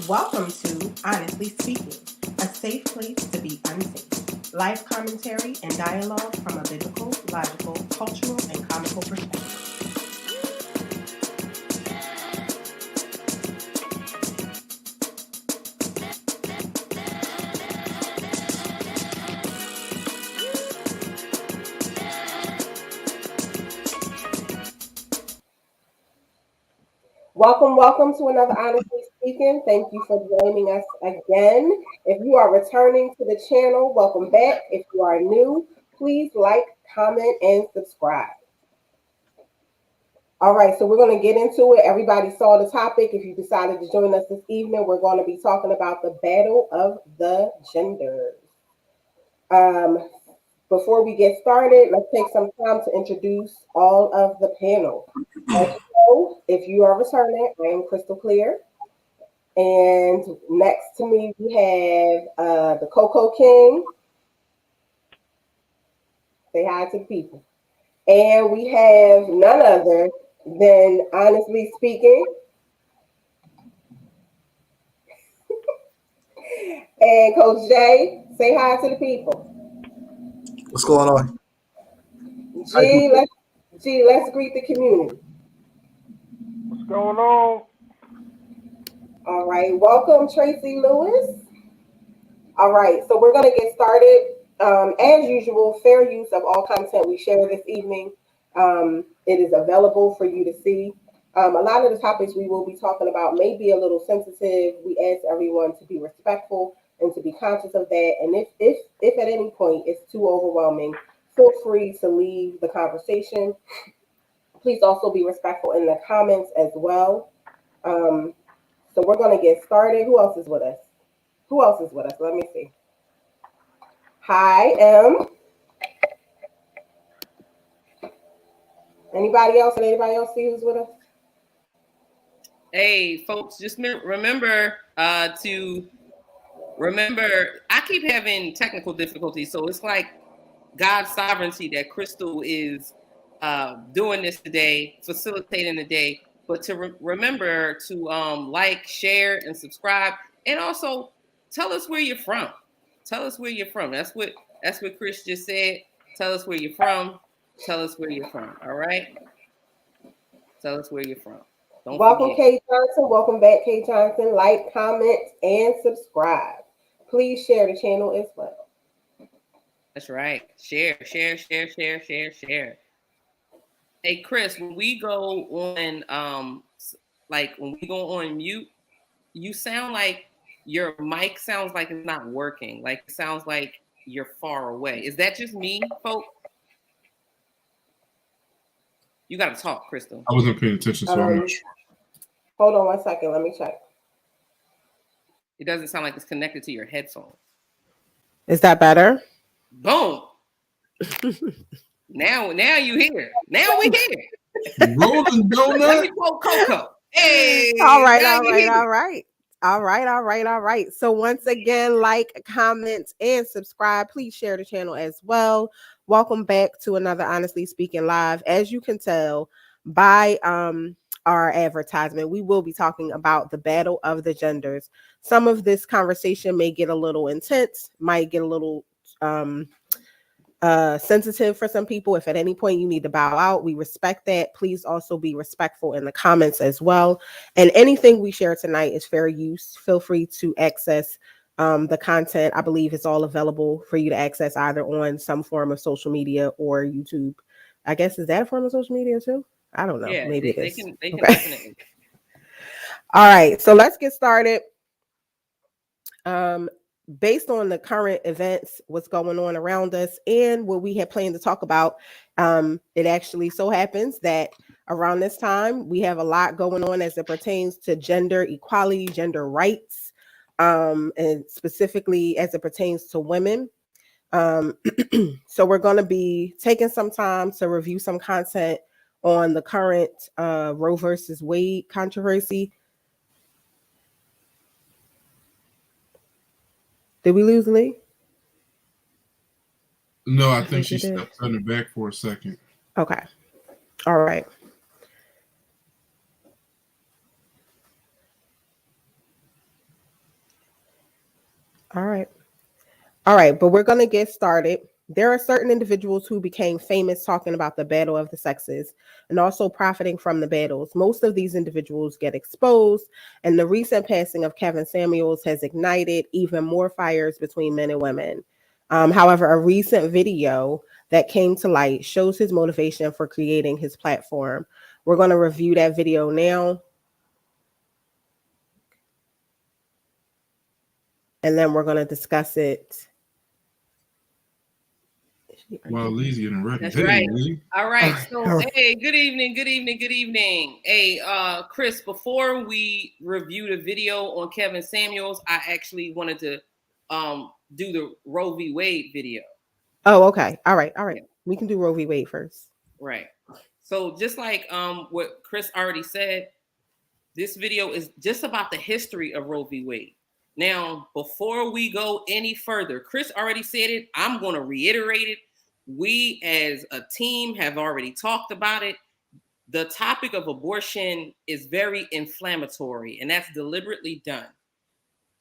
Welcome to Honestly Speaking, a safe place to be unsafe. Live commentary and dialogue from a biblical, logical, cultural, and comical perspective. Welcome to another Honestly Speaking. Thank you for joining us again. If you are returning to the channel, welcome back. If you are new, please like, comment, and subscribe. All right, so we're going to get into it. Everybody saw the topic. If you decided to join us this evening, we're going to be talking about the battle of the genders. Before we get started, let's take some time to introduce all of the panel. As you know, if you are returning, I am Crystal Clear. And next to me, we have the Coco King. Say hi to the people. And we have none other than Honestly Speaking. And Coach Jay, say hi to the people. What's going on? Let's greet the community. What's going on? All right, welcome Tracy Lewis. All right, so we're going to get started. As usual, fair use of all content we share this evening. It is available for you to see. A lot of the topics we will be talking about may be a little sensitive. We ask everyone to be respectful and to be conscious of that. And if at any point it's too overwhelming, feel free to leave the conversation. Please also be respectful in the comments as well. So we're going to get started. Who else is with us? Let me see. Hi, M. Anybody else see who's with us? Hey, folks, just remember to remember, I keep having technical difficulties, so it's like God's sovereignty that Crystal is doing this today, facilitating the day, but to remember to like, share, and subscribe, and also tell us where you're from. Tell us where you're from. That's what Chris just said. Tell us where you're from. Tell us where you're from. All right? Tell us where you're from. Welcome, Kay Johnson. Welcome back, Kay Johnson. Like, comment, and subscribe. Please share the channel as well. That's right. Share. Hey, Chris, when we go on, when we go on mute, you sound like your mic sounds like it's not working. Like it sounds like you're far away. Is that just me, folks? You got to talk, Crystal. I wasn't paying attention, so I'm not sure. Hold on 1 second. Let me check. It doesn't sound like it's connected to your headphones. Is that better? Boom. Now you here. Now we here. Rolling donut. Let me quote Coco. Hey. All right. So once again, like, comment, and subscribe. Please share the channel as well. Welcome back to another Honestly Speaking Live. As you can tell by our advertisement, we will be talking about the battle of the genders. Some of this conversation may get a little intense, might get a little sensitive for some people. If at any point you need to bow out, we respect that. Please also be respectful in the comments as well. And anything we share tonight is fair use. Feel free to access the content. I believe it's all available for you to access either on some form of social media or YouTube. I guess, is that a form of social media too? I don't know. Yeah, maybe they it is. They can definitely. All right, so let's get started. Based on the current events, what's going on around us, and what we had planned to talk about, it actually so happens that around this time, we have a lot going on as it pertains to gender equality, gender rights, and specifically as it pertains to women. So we're going to be taking some time to review some content on the current Roe versus Wade controversy. Did we lose Lee? No, I think she stepped on her back for a second. Okay. All right. All right. All right, but we're going to get started. There are certain individuals who became famous talking about the battle of the sexes and also profiting from the battles. Most of these individuals get exposed, and the recent passing of Kevin Samuels has ignited even more fires between men and women. However, a recent video that came to light shows his motivation for creating his platform. We're going to review that video now, and then we're going to discuss it. Well, Lee's getting ready. That's Hey, right. Lee. All right. So, hey, good evening. Hey, Chris, before we review the video on Kevin Samuels, I actually wanted to do the Roe v. Wade video. Oh, okay. All right. Yeah. We can do Roe v. Wade first. Right. So just like what Chris already said, this video is just about the history of Roe v. Wade. Now, before we go any further, Chris already said it. I'm going to reiterate it. We as a team have already talked about it. The topic of abortion is very inflammatory, and that's deliberately done.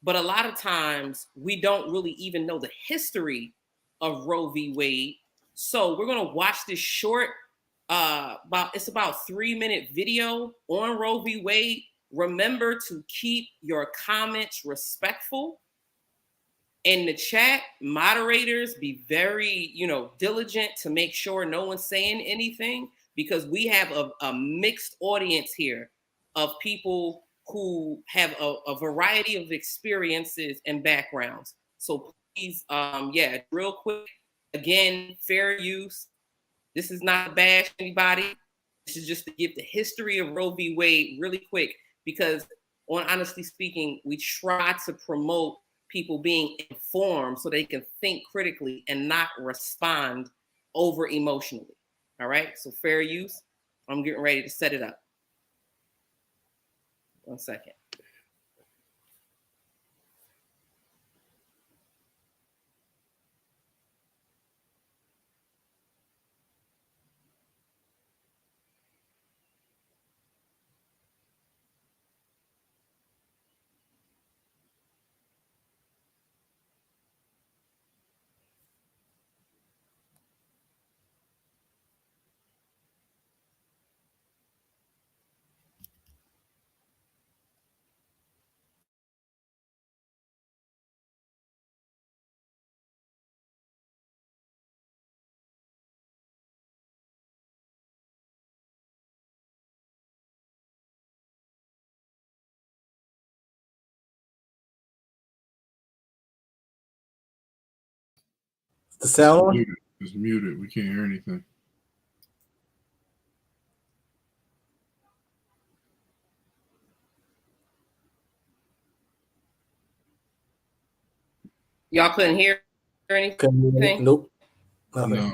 But a lot of times we don't really even know the history of Roe v. Wade. So we're going to watch this short, about 3-minute video on Roe v. Wade. Remember to keep your comments respectful. In the chat, moderators, be very, diligent to make sure no one's saying anything, because we have a mixed audience here of people who have a variety of experiences and backgrounds. So please, real quick, again, fair use. This is not to bash anybody. This is just to give the history of Roe v. Wade really quick, because on Honestly Speaking, we try to promote people being informed so they can think critically and not respond over emotionally. All right, so fair use. I'm getting ready to set it up. 1 second. The sound on? It's muted. We can't hear anything. Y'all couldn't hear anything? Nope. No.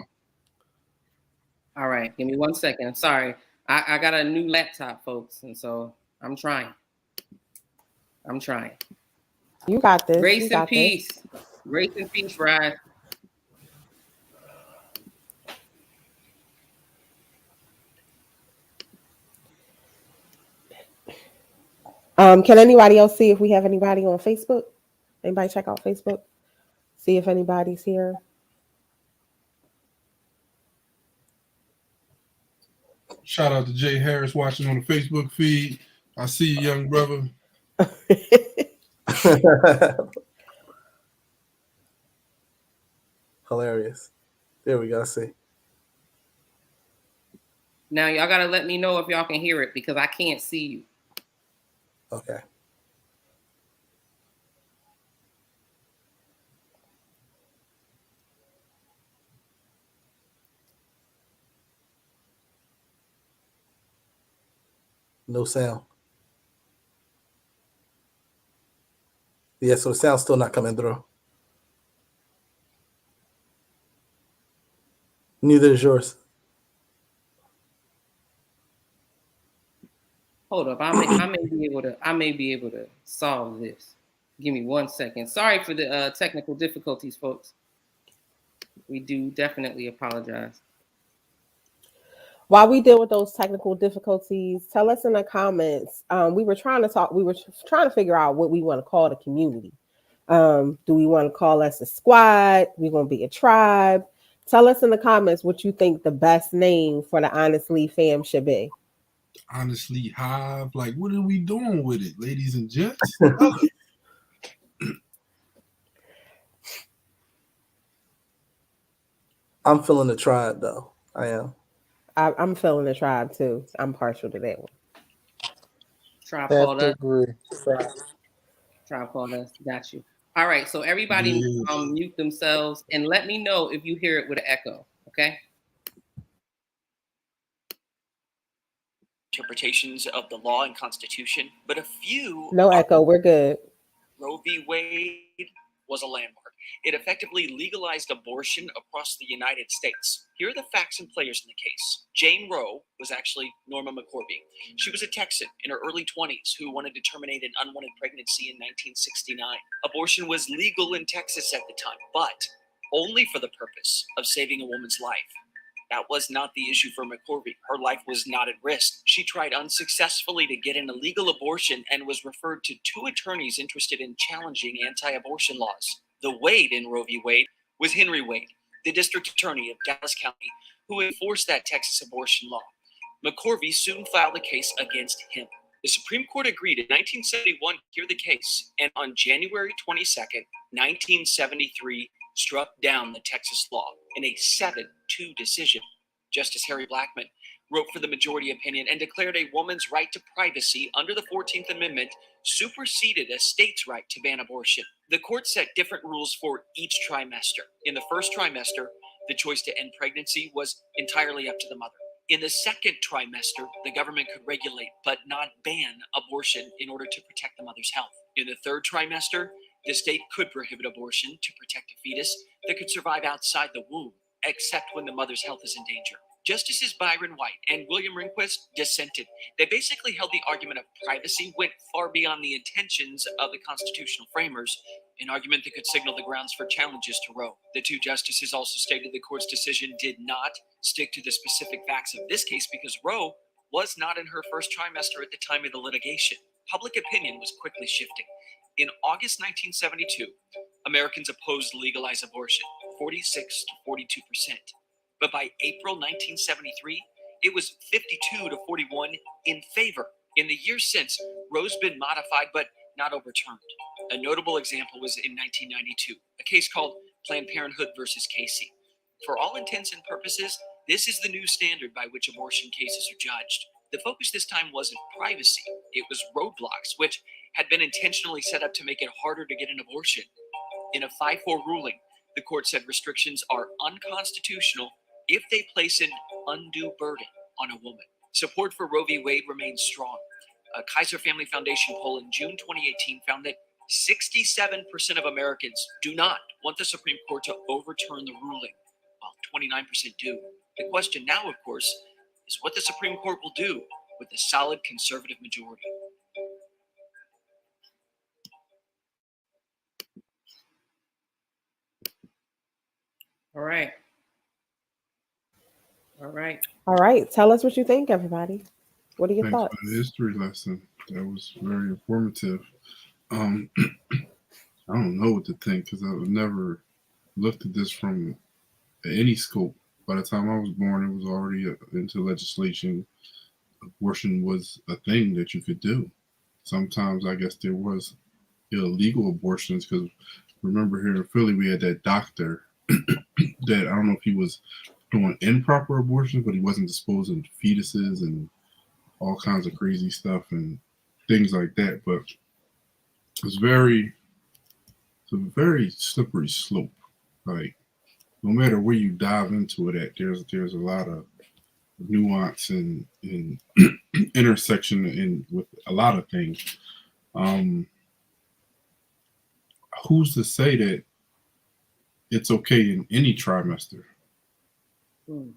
All right, give me 1 second. I'm sorry. I got a new laptop, folks, and so I'm trying. You got this. Grace and peace. Grace and peace, Ryan. Can anybody else see if we have anybody on Facebook? Anybody check out Facebook? See if anybody's here. Shout out to Jay Harris watching on the Facebook feed. I see you, young brother. Hilarious. There we go. See. Now y'all gotta let me know if y'all can hear it, because I can't see you. Okay. No sound. Yeah, so the sound's still not coming through. Neither is yours. Hold up, I may be able to solve this. Give me 1 second. Sorry for the technical difficulties, folks. We do definitely apologize. While we deal with those technical difficulties, tell us in the comments. We were trying to figure out what we want to call the community. Do we want to call us a squad? We gonna be a tribe? Tell us in the comments what you think the best name for the Honest-Leigh fam should be. Honestly, Hive, like, what are we doing with it, ladies and gents? Tell us. I'm feeling the tribe though. I am. I'm feeling the tribe too. I'm partial to that one. Tribe Have called to us. agree. Tribe called us. Got you. All right. So everybody Yeah. mute themselves and let me know if you hear it with an echo. Okay. Interpretations of the law and constitution, but a few. No echo. We're good. Roe v. Wade was a landmark. It effectively legalized abortion across the United States. Here are the facts and players in the case. Jane Roe was actually Norma McCorvey. She was a Texan in her early 20s who wanted to terminate an unwanted pregnancy in 1969. Abortion was legal in Texas at the time, but only for the purpose of saving a woman's life. That was not the issue for McCorvey. Her life was not at risk. She tried unsuccessfully to get an illegal abortion and was referred to 2 attorneys interested in challenging anti-abortion laws. The Wade in Roe v. Wade was Henry Wade, the district attorney of Dallas County, who enforced that Texas abortion law. McCorvey soon filed a case against him. The Supreme Court agreed in 1971 to hear the case, and on January 22nd, 1973, struck down the Texas law in a 7-2 decision. Justice Harry Blackmun wrote for the majority opinion and declared a woman's right to privacy under the 14th Amendment superseded a state's right to ban abortion. The court set different rules for each trimester. In the first trimester, the choice to end pregnancy was entirely up to the mother. In the second trimester, the government could regulate but not ban abortion in order to protect the mother's health. In the third trimester, the state could prohibit abortion to protect a fetus that could survive outside the womb, except when the mother's health is in danger. Justices Byron White and William Rehnquist dissented. They basically held the argument of privacy went far beyond the intentions of the constitutional framers, an argument that could signal the grounds for challenges to Roe. The 2 justices also stated the court's decision did not stick to the specific facts of this case because Roe was not in her first trimester at the time of the litigation. Public opinion was quickly shifting. In August 1972, Americans opposed legalized abortion, 46 to 42%. But by April 1973, it was 52 to 41 in favor. In the years since, Roe's been modified but not overturned. A notable example was in 1992, a case called Planned Parenthood versus Casey. For all intents and purposes, this is the new standard by which abortion cases are judged. The focus this time wasn't privacy, it was roadblocks, which had been intentionally set up to make it harder to get an abortion. In a 5-4 ruling, the court said restrictions are unconstitutional if they place an undue burden on a woman. Support for Roe v. Wade remains strong. A Kaiser Family Foundation poll in June 2018 found that 67% of Americans do not want the Supreme Court to overturn the ruling, while 29% do. The question now, of course, is what the Supreme Court will do with a solid conservative majority. All right. All right. All right. Tell us what you think, everybody. What are your Thanks thoughts? for the history lesson. That was very informative. I don't know what to think because I've never looked at this from any scope. By the time I was born, it was already into legislation. Abortion was a thing that you could do. Sometimes I guess there was illegal abortions because remember here in Philly we had that doctor that I don't know if he was doing improper abortions, but he wasn't disposing of fetuses and all kinds of crazy stuff and things like that. But it's a very slippery slope. Like no matter where you dive into it at, there's a lot of nuance and intersection in with a lot of things. Who's to say that it's okay in any trimester?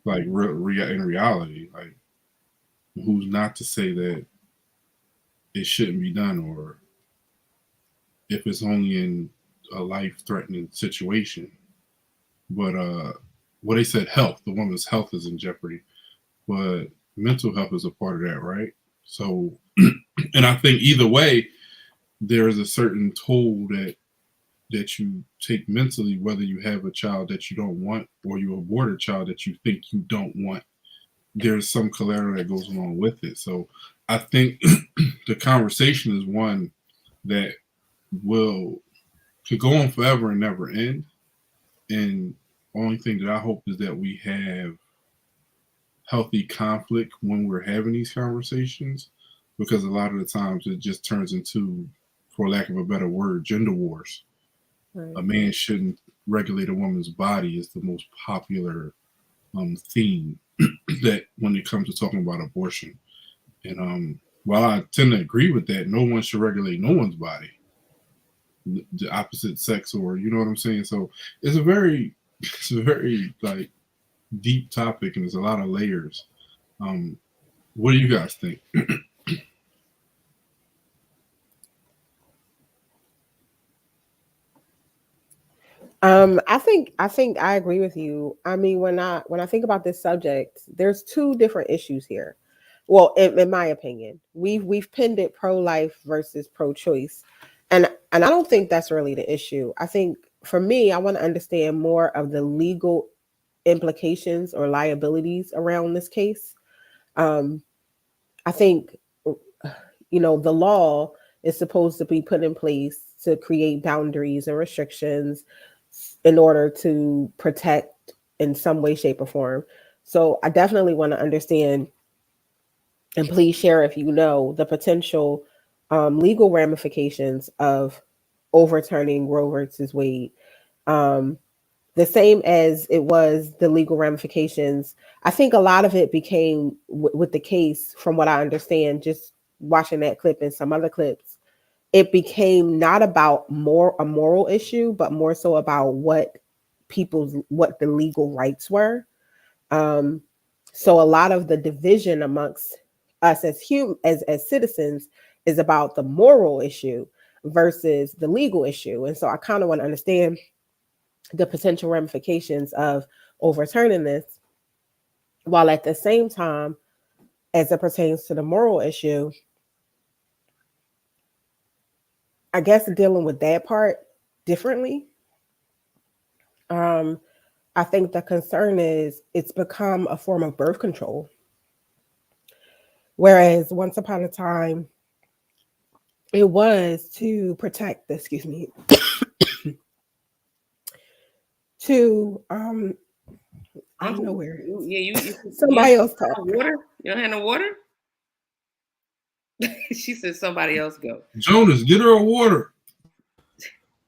Like in reality, like who's not to say that it shouldn't be done, or if it's only in a life-threatening situation. But well, they said health, the woman's health is in jeopardy, but mental health is a part of that, right? So, and I think either way, there's a certain toll that that you take mentally, whether you have a child that you don't want or you abort a child that you think you don't want. There's some collateral that goes along with it. So I think the conversation is one that could go on forever and never end. And only thing that I hope is that we have healthy conflict when we're having these conversations, because a lot of the times it just turns into, for lack of a better word, gender wars. Right. A man shouldn't regulate a woman's body is the most popular theme that when it comes to talking about abortion. And while I tend to agree with that, no one should regulate no one's body, the opposite sex, or you know what I'm saying. So it's a very like deep topic, and there's a lot of layers. What do you guys think? I think I agree with you. I mean, when I think about this subject, there's two different issues here. Well, in my opinion, we've pinned it pro-life versus pro-choice, and I don't think that's really the issue. I think for me, I want to understand more of the legal implications or liabilities around this case. Um, I think the law is supposed to be put in place to create boundaries and restrictions in order to protect in some way, shape, or form. So I definitely want to understand, and please share if you know the potential legal ramifications of overturning Roe versus Wade. Um, the same as it was the legal ramifications. I think a lot of it became with the case, from what I understand, just watching that clip and some other clips, it became not about a moral issue, but more so about what the legal rights were. Um, so a lot of the division amongst us as citizens is about the moral issue versus the legal issue. And so I kind of want to understand the potential ramifications of overturning this, while at the same time, as it pertains to the moral issue, I guess dealing with that part differently. I think the concern is it's become a form of birth control. Whereas once upon a time, it was to protect, excuse me, to I don't know where. You Somebody else talk. Water? You don't have no water? She said somebody else go. Jonas, get her a water.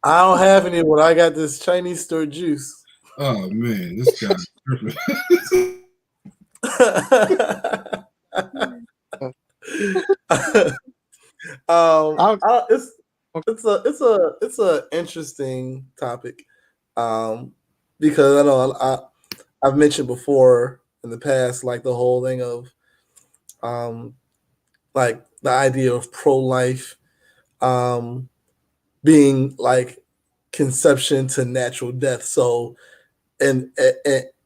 I don't have any, but I got this Chinese store juice. Oh man, this guy's perfect. It's a interesting topic, because I know I've mentioned before in the past, like the whole thing of like the idea of pro-life being like conception to natural death. So and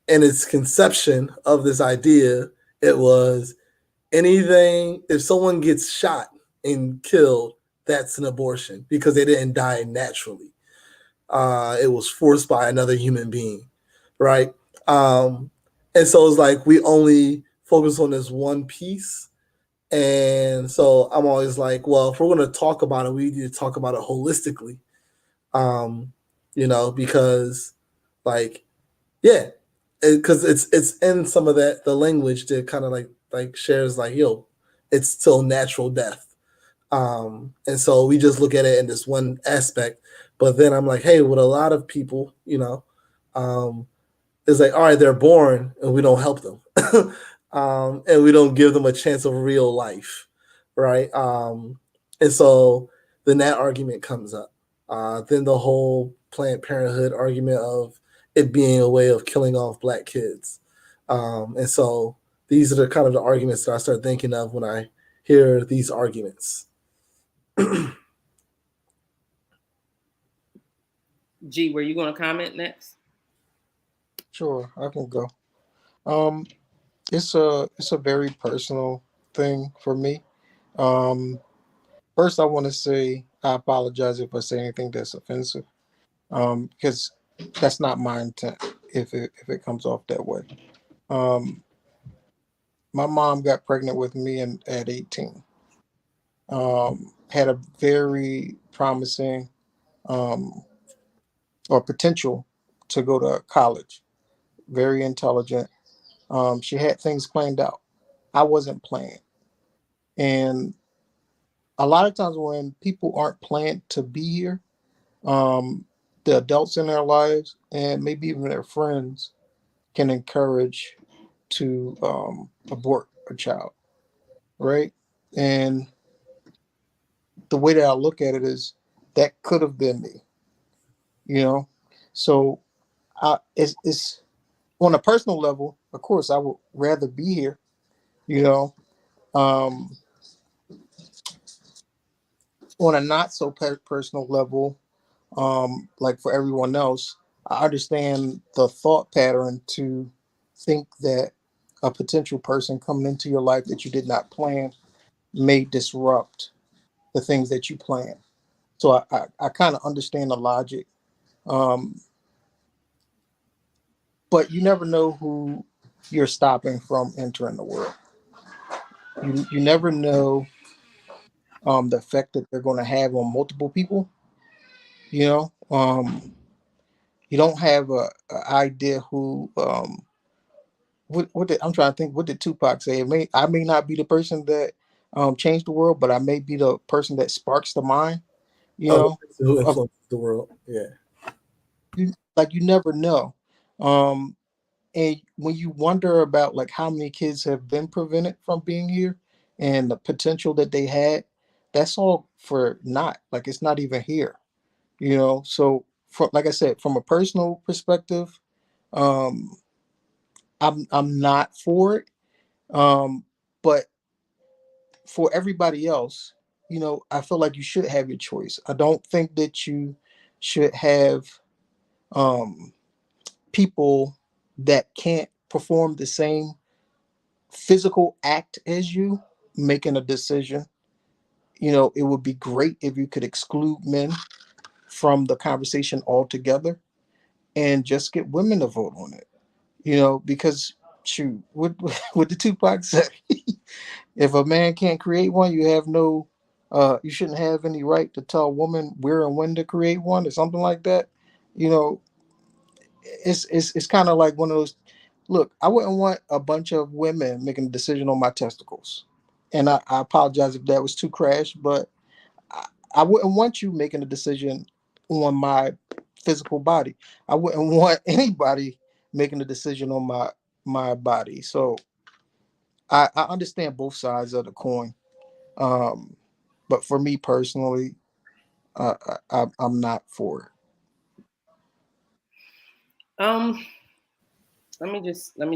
its conception of this idea, it was anything, if someone gets shot and killed, that's an abortion because they didn't die naturally. It was forced by another human being, right? And so it's like we only focus on this one piece. And so I'm always like, well, if we're going to talk about it, we need to talk about it holistically, because like, yeah, because it's in some of that, the language that kind of like shares like, it's still natural death. And so we just look at it in this one aspect, but then I'm like, hey, with a lot of people, it's like, all right, they're born and we don't help them. And we don't give them a chance of real life. Right. And so then that argument comes up. Then the whole Planned Parenthood argument of it being a way of killing off Black kids. And so these are the kind of the arguments that I start thinking of when I hear these arguments. G, were you going to comment next? Sure, I can go. It's a very personal thing for me. First, I want to say I apologize if I say anything that's offensive. because that's not my intent if it comes off that way. My mom got pregnant with me at 18. Had a very promising or potential to go to college. Very intelligent. She had things planned out. I wasn't planned. And a lot of times when people aren't planned to be here, the adults in their lives and maybe even their friends can encourage to abort a child, right? And the way that I look at it is that could have been me, you know. So it's on a personal level. Of course, I would rather be here, you know. Um, on a not so personal level, like for everyone else, I understand the thought pattern to think that a potential person coming into your life that you did not plan may disrupt the things that you plan. So I kind of understand the logic, um, but you never know who you're stopping from entering the world. You never know the effect that they're going to have on multiple people. You know, you don't have a idea who. What did, I'm trying to think. What did Tupac say? I may not be the person that changed the world, but I may be the person that sparks the mind. You Oh, know, who of influences the world? Yeah. you never know. Um, and when you wonder about like how many kids have been prevented from being here and the potential that they had, that's all for naught. Like it's not even here. You know, so from like I said, from a personal perspective, um, I'm not for it. But for everybody else, you know, I feel like you should have your choice. I don't think that you should have um, people that can't perform the same physical act as you making a decision. You know, it would be great if you could exclude men from the conversation altogether and just get women to vote on it. You know, because shoot, what the Tupac say? If a man can't create one, you have no, you shouldn't have any right to tell a woman where and when to create one, or something like that. You know, it's kind of like one of those. Look, I wouldn't want a bunch of women making a decision on my testicles, and I apologize if that was too crash, but I, I wouldn't want you making a decision on my physical body. I wouldn't want anybody making a decision on my body. So I understand both sides of the coin. Um, but for me personally, I'm not for it. Um, let me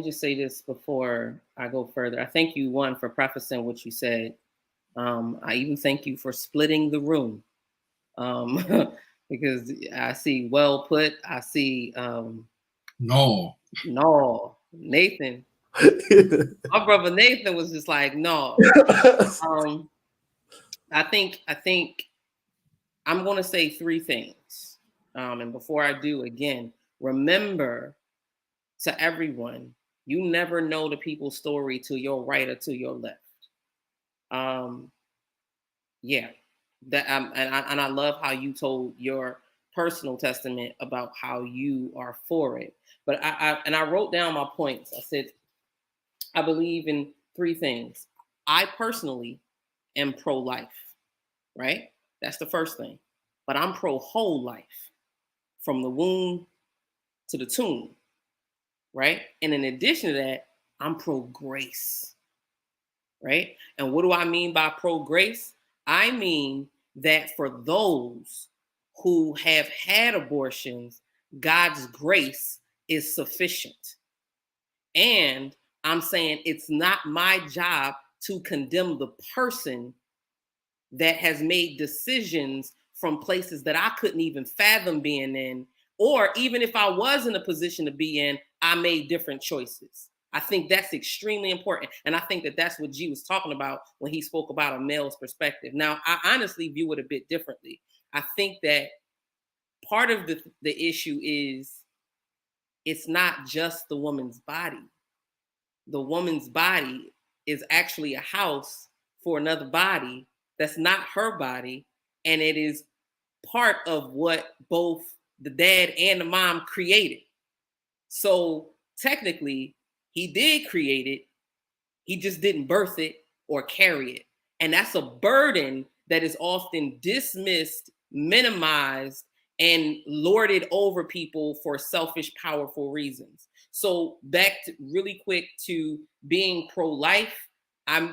just say this before I go further. I thank you, one, for prefacing what you said. I even thank you for splitting the room. Because I see well put. I see No. no Nathan. My brother Nathan was just like no. Um, I think I'm going to say three things. And before I do, again, remember to everyone, you never know the people's story to your right or to your left. Um, yeah, that and I love how you told your personal testament about how you are for it. But I wrote down my points. I said I believe in three things. I personally am pro-life, right? That's the first thing. But I'm pro-whole life, from the womb to the tomb, right? And in addition to that, I'm pro-grace, right? And what do I mean by pro-grace? I mean that for those who have had abortions, God's grace is sufficient. And I'm saying it's not my job to condemn the person that has made decisions from places that I couldn't even fathom being in. Or even if I was in a position to be in, I made different choices. I think that's extremely important. And I think that that's what G was talking about when he spoke about a male's perspective. Now, I honestly view it a bit differently. I think that part of the issue is it's not just the woman's body. The woman's body is actually a house for another body that's not her body, and it is part of what both the dad and the mom created. So technically, he did create it, he just didn't birth it or carry it. And that's a burden that is often dismissed, minimized, and lorded over people for selfish, powerful reasons. So back to, really quick, to being pro-life.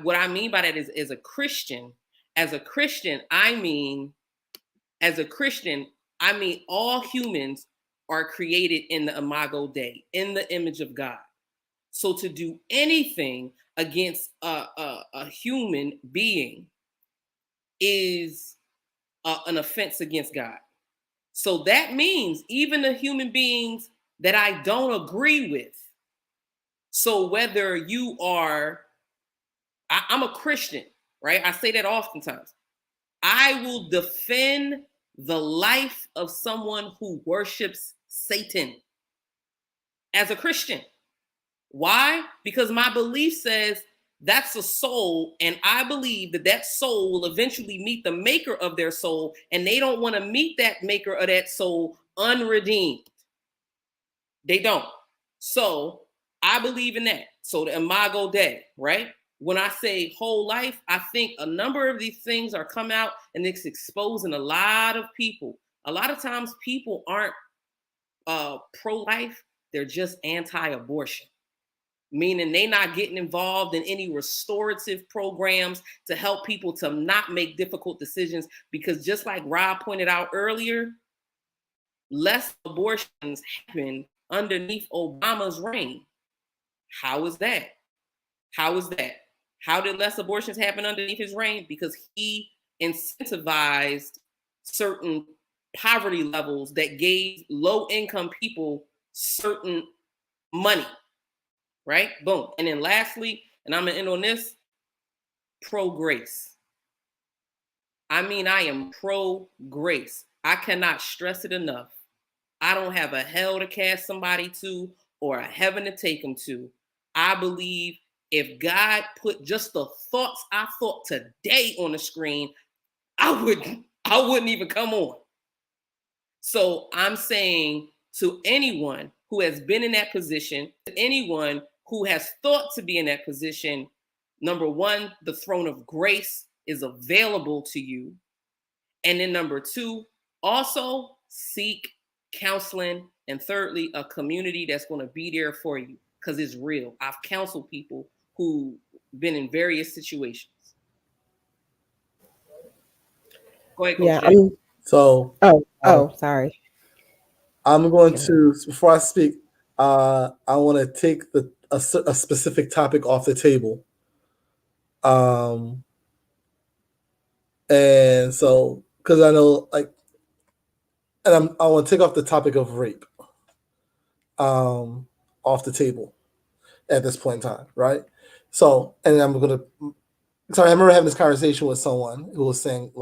What I mean by that is, as a Christian, I mean all humans are created in the imago Dei, in the image of God. So to do anything against a human being is an offense against God. So that means even the human beings that I don't agree with. So whether you are, I'm a Christian, right? I say that oftentimes. I will defend the life of someone who worships Satan as a Christian. Why? Because my belief says that's a soul, and I believe that soul will eventually meet the maker of their soul, and they don't want to meet that maker of that soul unredeemed. They don't. So I believe in that. So the imago Dei, right? When I say whole life, I think a number of these things are come out, and it's exposing a lot of people. A lot of times people aren't pro-life, they're just anti-abortion. Meaning they not getting involved in any restorative programs to help people to not make difficult decisions, because just like Rob pointed out earlier, less abortions happen underneath Obama's reign. How is that? How did less abortions happen underneath his reign? Because he incentivized certain poverty levels that gave low-income people certain money. Right? Boom. And then lastly, and I'm going to end on this, pro-grace. I am pro-grace. I cannot stress it enough. I don't have a hell to cast somebody to or a heaven to take them to. I believe if God put just the thoughts I thought today on the screen, I wouldn't even come on. So I'm saying to anyone who has been in that position, to anyone who has thought to be in that position, number one, the throne of grace is available to you. And then number two, also seek counseling. And thirdly, a community that's going to be there for you, because it's real. I've counseled people who've been in various situations. Go ahead, Coach. Yeah. Sorry. I'm going to, before I speak, I want to take a specific topic off the table. And so, because I know, and I want to take off the topic of rape off the table at this point in time, right? So, and I remember having this conversation with someone who was saying,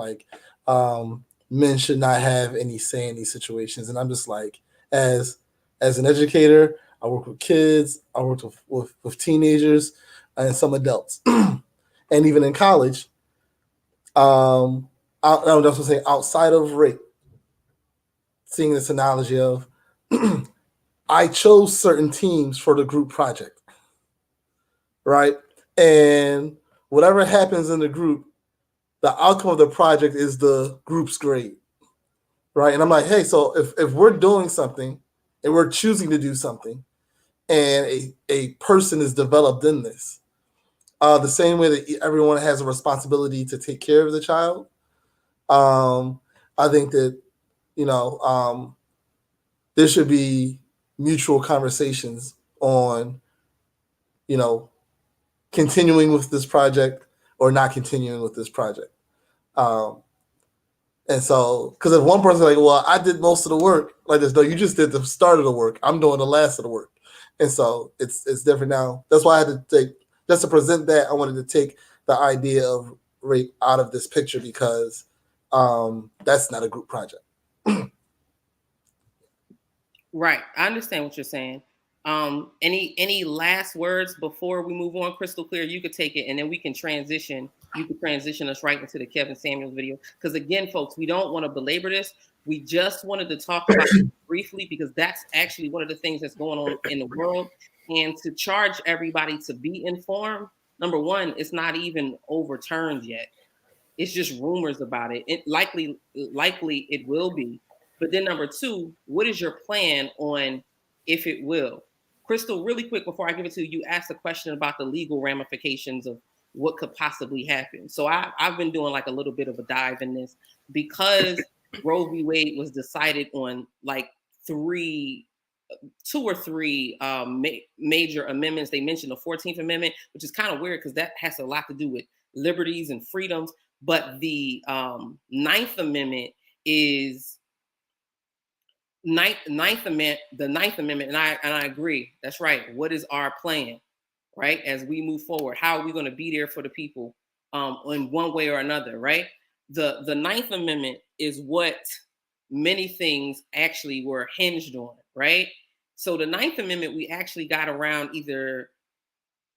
men should not have any say in these situations. And I'm just like, as an educator, I work with kids, I work with teenagers and some adults. And even in college, I was going to say, outside of rape, seeing this analogy of, I chose certain teams for the group project, right? And whatever happens in the group, the outcome of the project is the group's grade, right? And I'm like, hey, so if we're doing something and we're choosing to do something, and a person is developed in this, the same way that everyone has a responsibility to take care of the child, I think that, there should be mutual conversations on, continuing with this project or not continuing with this project. And so, because if one person's like, well, I did most of the work, like this, no, you just did the start of the work. I'm doing the last of the work. And so it's different now. That's why I had to just to present that, I wanted to take the idea of rape out of this picture, because that's not a group project. Right. I understand what you're saying. Any last words before we move on? Crystal clear, you could take it, and then we can transition. You could transition us right into the Kevin Samuels video. Because again, folks, we don't want to belabor this. We just wanted to talk about it briefly because that's actually one of the things that's going on in the world. And to charge everybody to be informed, number one, it's not even overturned yet. It's just rumors about it. It likely it will be. But then number two, what is your plan on if it will? Crystal, really quick before I give it to you, you asked a question about the legal ramifications of what could possibly happen. So I've been doing like a little bit of a dive in this because Roe v. Wade was decided on like two or three major amendments. They mentioned the 14th Amendment, which is kind of weird because that has a lot to do with liberties and freedoms. But the Ninth Amendment is Ninth Amendment, the Ninth Amendment, and I agree. That's right. What is our plan, right? As we move forward, how are we going to be there for the people in one way or another, right? The Ninth Amendment is what many things actually were hinged on, right? So the Ninth Amendment we actually got around either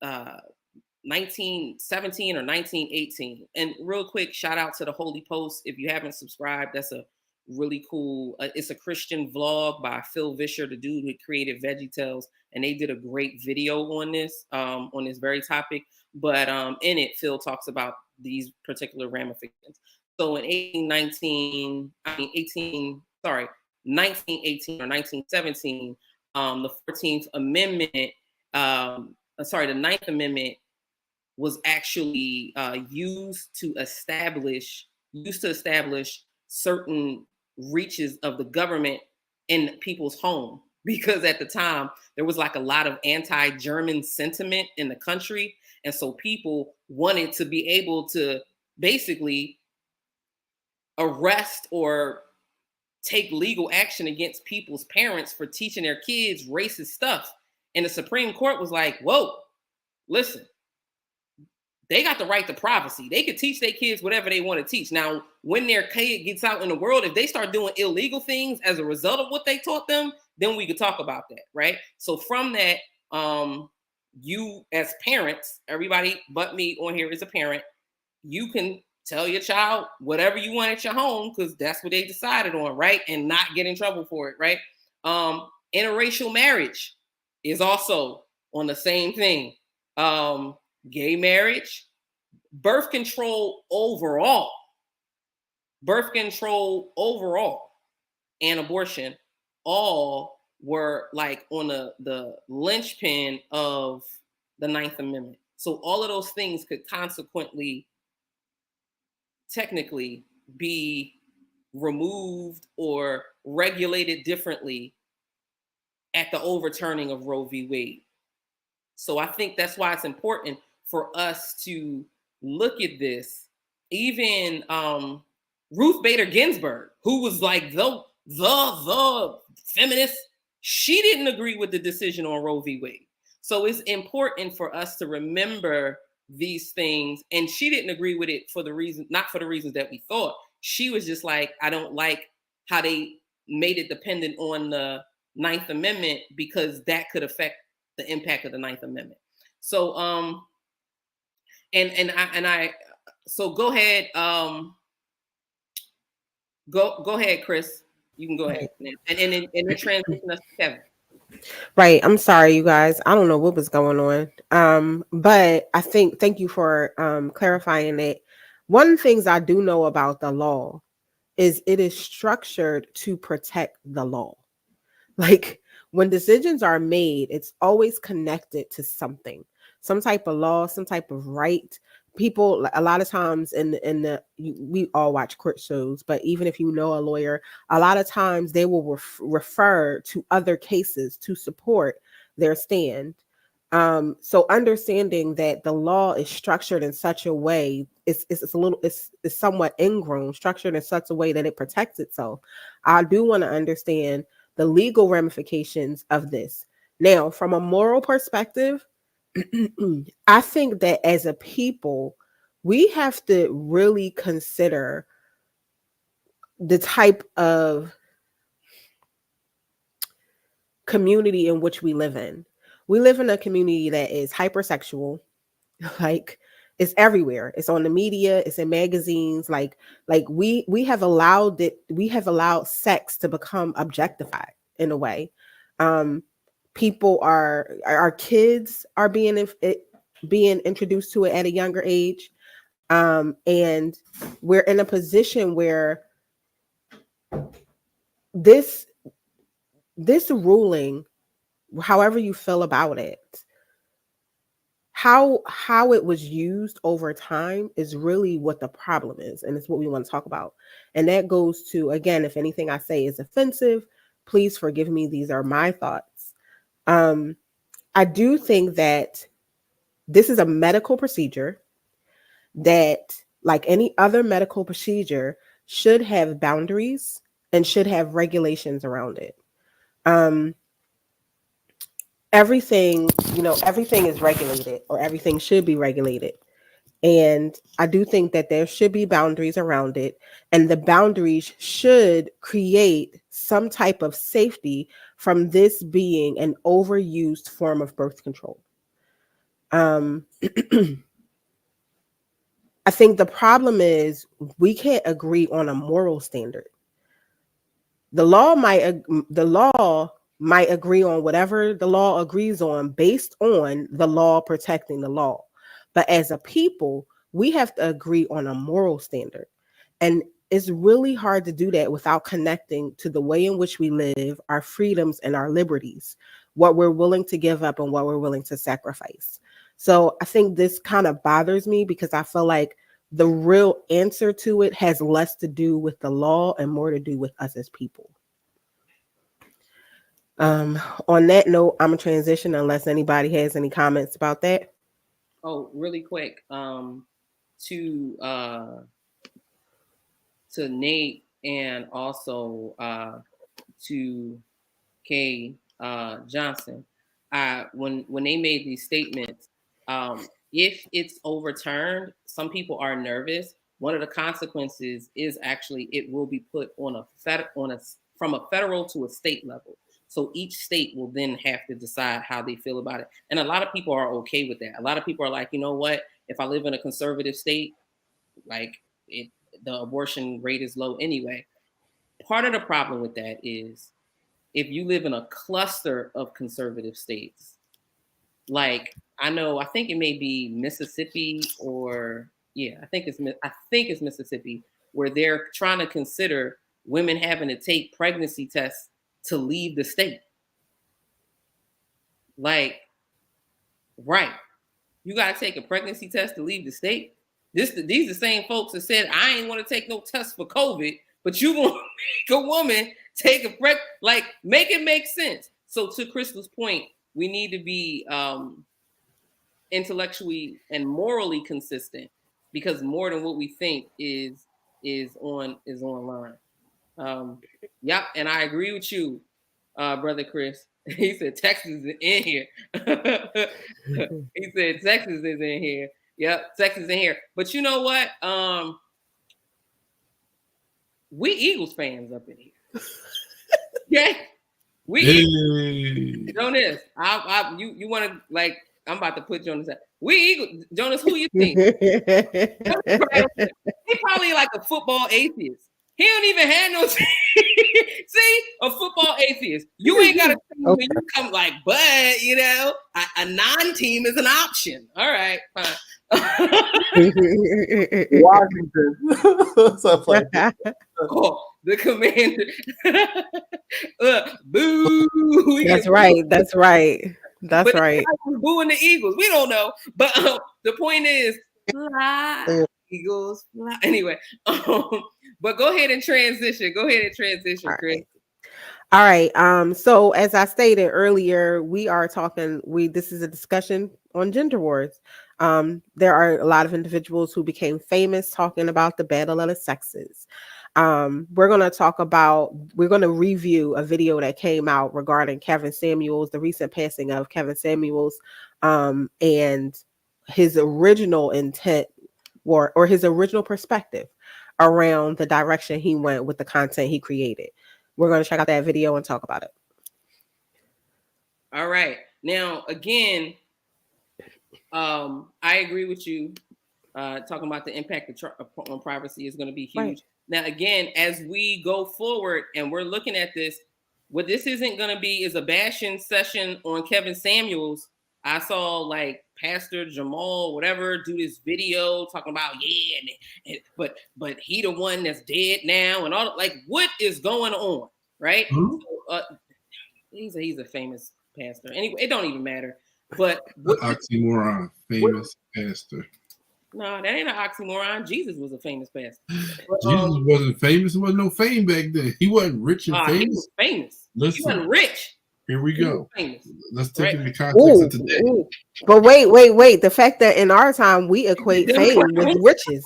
1917 or 1918. And real quick, shout out to the Holy Post. If you haven't subscribed, that's a really cool, it's a Christian vlog by Phil Vischer, the dude who created VeggieTales. And they did a great video on this very topic. But in it, Phil talks about these particular ramifications. So in 1918 or 1917, the 14th Amendment, the Ninth Amendment was actually used to establish certain reaches of the government in people's home, because at the time there was like a lot of anti-German sentiment in the country, and so people wanted to be able to basically arrest or take legal action against people's parents for teaching their kids racist stuff. And the Supreme Court was like, whoa, listen, they got the right to privacy. They could teach their kids whatever they want to teach. Now, when their kid gets out in the world, if they start doing illegal things as a result of what they taught them, then we could talk about that, right? So from that, you as parents, everybody but me on here is a parent, you can tell your child whatever you want at your home because that's what they decided on, right? And not get in trouble for it, right? Interracial marriage is also on the same thing. Gay marriage, birth control overall, and abortion all were like on the linchpin of the Ninth Amendment. So all of those things could consequently, technically, be removed or regulated differently at the overturning of Roe v. Wade. So I think that's why it's important for us to look at this. Even Ruth Bader Ginsburg, who was like the feminist, she didn't agree with the decision on Roe v. Wade. So it's important for us to remember these things. And she didn't agree with it not for the reasons that we thought. She was just like, I don't like how they made it dependent on the Ninth Amendment because that could affect the impact of the Ninth Amendment. So so go ahead, go ahead, Chris. You can go ahead and then transition us to Kevin. Right. I'm sorry, you guys. I don't know what was going on. But thank you for clarifying it. One of the things I do know about the law is it is structured to protect the law. Like when decisions are made, it's always connected to something, some type of law, some type of right. People, a lot of times we all watch court shows, but even if you know a lawyer, a lot of times they will refer to other cases to support their stand. So understanding that the law is structured in such a way, it's somewhat ingrown, structured in such a way that it protects itself. I do want to understand the legal ramifications of this. Now, from a moral perspective, I think that as a people, we have to really consider the type of community in which we live in. We live in a community that is hypersexual, like it's everywhere. It's on the media, it's in magazines, like we have allowed sex to become objectified in a way. People are our kids are being introduced to it at a younger age. And we're in a position where this ruling, however you feel about it, how it was used over time is really what the problem is, and it's what we want to talk about. And that goes to, again, if anything I say is offensive, please forgive me. These are my thoughts. I do think that this is a medical procedure that, like any other medical procedure, should have boundaries and should have regulations around it. Everything is regulated, or everything should be regulated. And I do think that there should be boundaries around it. And the boundaries should create some type of safety from this being an overused form of birth control. I think the problem is we can't agree on a moral standard. The law might agree on whatever the law agrees on based on the law protecting the law. But as a people, we have to agree on a moral standard. And it's really hard to do that without connecting to the way in which we live, our freedoms and our liberties, what we're willing to give up and what we're willing to sacrifice. So I think this kind of bothers me because I feel like the real answer to it has less to do with the law and more to do with us as people. On that note, I'm gonna transition unless anybody has any comments about that. Oh, really quick. To Nate and also to Kay Johnson. When they made these statements, if it's overturned, some people are nervous. One of the consequences is actually it will be put on from a federal to a state level. So each state will then have to decide how they feel about it. And a lot of people are okay with that. A lot of people are like, you know what? If I live in a conservative state, like the abortion rate is low anyway. Part of the problem with that is if you live in a cluster of conservative states, like I think it may be Mississippi I think it's Mississippi, where they're trying to consider women having to take pregnancy tests to leave the state. Like, right. You got to take a pregnancy test to leave the state. These are the same folks that said, I ain't want to take no test for COVID, but you want to make a woman take a make it make sense. So to Crystal's point, we need to be intellectually and morally consistent, because more than what we think is online. Yep, and I agree with you, brother Chris. He said Texas is in here. He said Texas is in here. Yep, Texas in here. But you know what? We Eagles fans up in here. Okay, we Jonas. You want to like? I'm about to put Jonas out. We Eagles. Jonas, who you think? He probably like a football atheist. He don't even have no team. See, a football atheist. You ain't got a team when you come like, but you know, a non-team is an option. All right, fine. Washington. Oh, the Commander. Boo. That's right. That's right. That's but right. Booing the Eagles. We don't know. But the point is, fly, Eagles, fly. Anyway, but go ahead and transition. Chris. All right. So as I stated earlier, this is a discussion on gender wars. There are a lot of individuals who became famous talking about the battle of the sexes. We're going to review a video that came out regarding Kevin Samuels, the recent passing of Kevin Samuels, and his original intent or his original perspective around the direction he went with the content he created. We're going to check out that video and talk about it. All right. Now, again, I agree with you. Talking about the impact on privacy is going to be huge. Right. Now, again, as we go forward and we're looking at this, what this isn't going to be is a bashing session on Kevin Samuels. I saw like Pastor Jamal, whatever, do this video talking about but he the one that's dead now and all. Like, what is going on, right? Huh? So, he's a famous pastor. Anyway, it don't even matter. But Oxymoron, famous pastor. no, that ain't an oxymoron. Jesus was a famous pastor. But, Jesus wasn't famous. There wasn't no fame back then. He wasn't rich and he famous. was famous. Listen, He wasn't rich. Here we go. Famous. Let's take Right. it in the context of today. Ooh. But wait. The fact that in our time we equate fame with riches.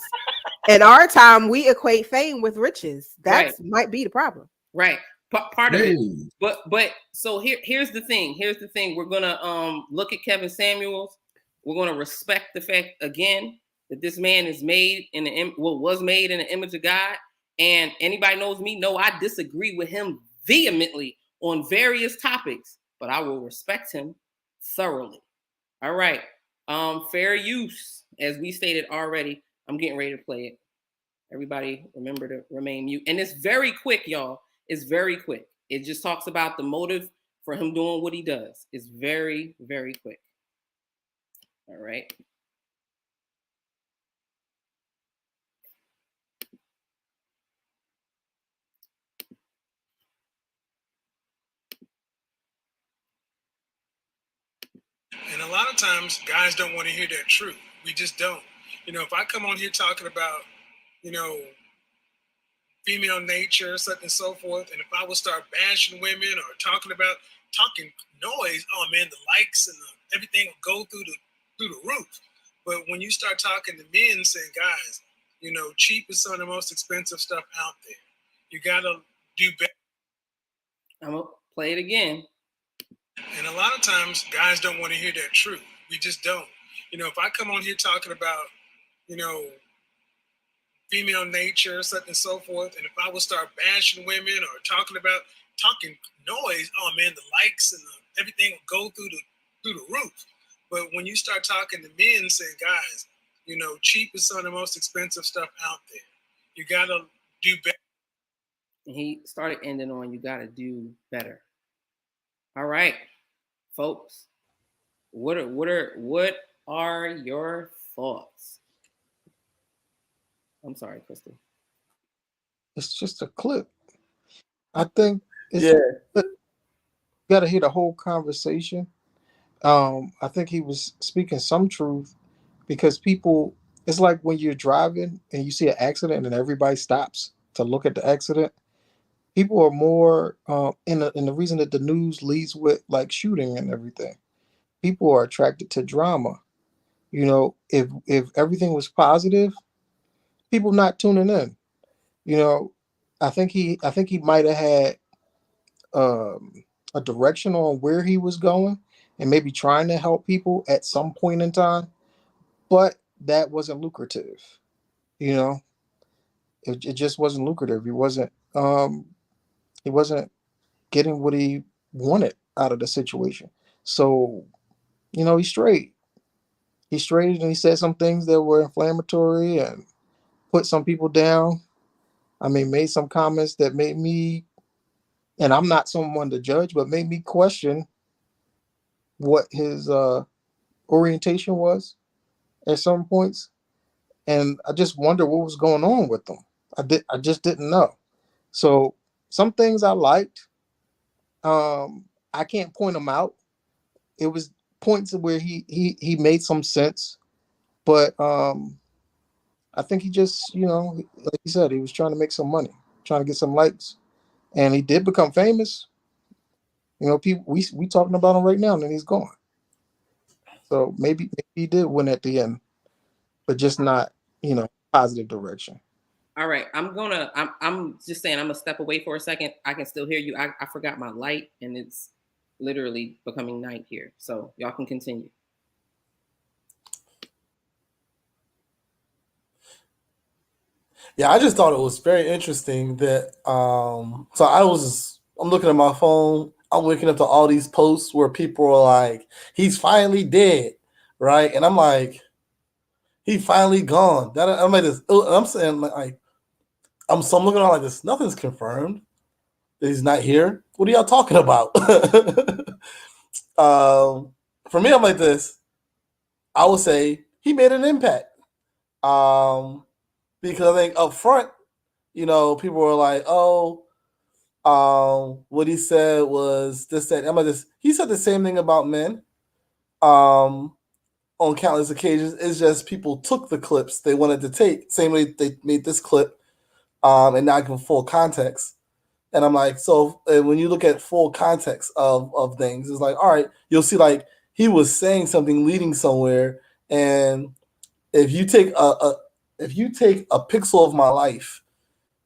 In our time, we equate fame with riches. That might be the problem. Right. Part of it. But so here's the thing. Here's the thing. We're gonna look at Kevin Samuels. We're gonna respect the fact again that this man is made in was made in the image of God. And anybody knows me, know I disagree with him vehemently on various topics, but I will respect him thoroughly. All right. Fair use, as we stated already. I'm getting ready to play it. Everybody remember to remain mute. And it's very quick, y'all. It's very quick. It just talks about the motive for him doing what he does. It's very, very quick. All right. And a lot of times guys don't want to hear that truth. We just don't. If I come on here talking about, female nature, such and so forth, and if I would start bashing women or talking noise, oh man, the likes and everything will go through the roof. But when you start talking to men saying, guys, cheap is some of the most expensive stuff out there. You gotta do better. I'm gonna play it again. And a lot of times guys don't want to hear that truth. We just don't. If I come on here talking about, female nature, such and so forth, and if I would start bashing women or talking noise, oh man, the likes and everything will go through the roof. But when you start talking to men saying, guys, cheap is some of the most expensive stuff out there. You gotta do better. And he started ending on, you gotta do better. All right, folks. What are your thoughts? I'm sorry, Crystal. It's just a clip. I think Yeah. you got to hear the whole conversation. I think he was speaking some truth because people, it's like when you're driving and you see an accident and everybody stops to look at the accident. People are more, and the reason that the news leads with like shooting and everything, people are attracted to drama. If everything was positive, people not tuning in. I think he might have had a direction on where he was going and maybe trying to help people at some point in time, but that wasn't lucrative. It just wasn't lucrative. He wasn't getting what he wanted out of the situation. So, he's straight. He straighted and he said some things that were inflammatory and put some people down. I mean, made some comments that made me, and I'm not someone to judge, but made me question what his orientation was at some points. And I just wonder what was going on with them. I just didn't know. So some things I liked. I can't point them out. It was points where he made some sense, but I think he just, like you said, he was trying to make some money, trying to get some likes, and he did become famous. People we talking about him right now, and then he's gone. So maybe he did win at the end, but just not, positive direction. All right, I'm just saying I'm gonna step away for a second. I can still hear you. I forgot my light and it's literally becoming night here. So y'all can continue. Yeah, I just thought it was very interesting that so I'm looking at my phone I'm waking up to all these posts where people are like, he's finally dead, right? And I'm like, he finally gone. I'm like this. I'm saying like, I'm looking around like this. Nothing's confirmed that he's not here. What are y'all talking about? For me, I'm like this. I would say he made an impact. Because I think up front, people were like, oh, what he said was this, that. I'm like this. He said the same thing about men. On countless occasions. It's just people took the clips they wanted to take, same way they made this clip, and not give full context. And I'm like, so when you look at full context of things, it's like, all right, you'll see like he was saying something leading somewhere, and if you take a pixel of my life,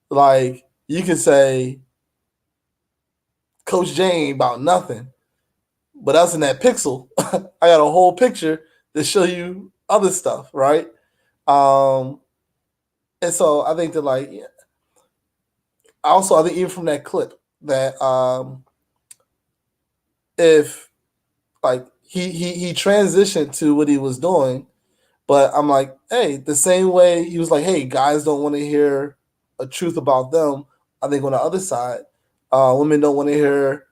like you can say Coach Jane about nothing, but us in that pixel, I got a whole picture to show you other stuff, right? And so I think that like, also I think even from that clip that if like he transitioned to what he was doing, but I'm like, hey, the same way he was like, hey, guys don't want to hear a truth about them. I think on the other side, women don't want to hear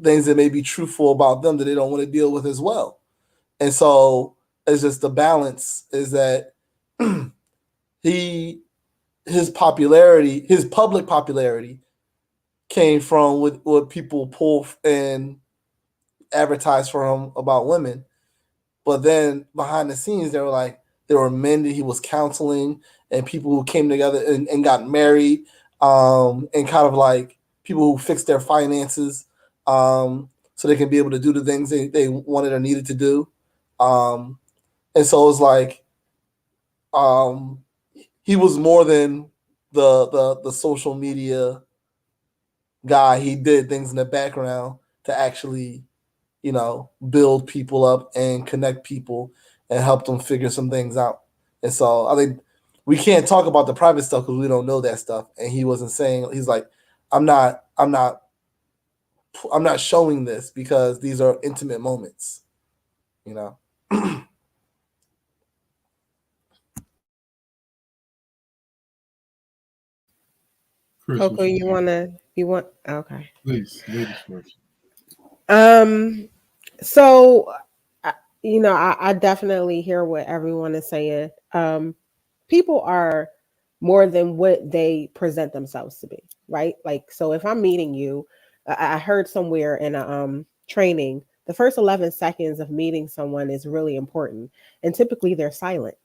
things that may be truthful about them that they don't want to deal with as well. And so it's just the balance is that his popularity, his public popularity came from what people pull and advertise for him about women. But then behind the scenes, there were men that he was counseling and people who came together and got married, and kind of like people who fixed their finances, so they can be able to do the things they wanted or needed to do. And so it was like, he was more than the social media guy. He did things in the background to actually, build people up and connect people and help them figure some things out. And so I think we can't talk about the private stuff because we don't know that stuff. And he wasn't saying, he's like, I'm not showing this because these are intimate moments, Chris, Coco, what you want, okay. please, ladies first. So, I definitely hear what everyone is saying. People are more than what they present themselves to be, right? Like, so if I'm meeting you, I heard somewhere in a training, the first 11 seconds of meeting someone is really important, and typically they're silent.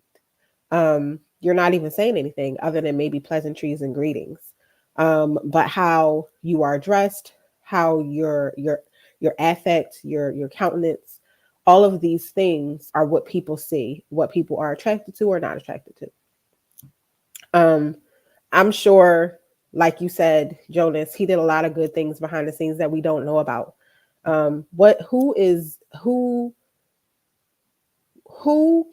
You're not even saying anything other than maybe pleasantries and greetings. But how you are dressed, how your affect, your countenance, all of these things are what people see, what people are attracted to or not attracted to. I'm sure, like you said, Jonas, he did a lot of good things behind the scenes that we don't know about. Who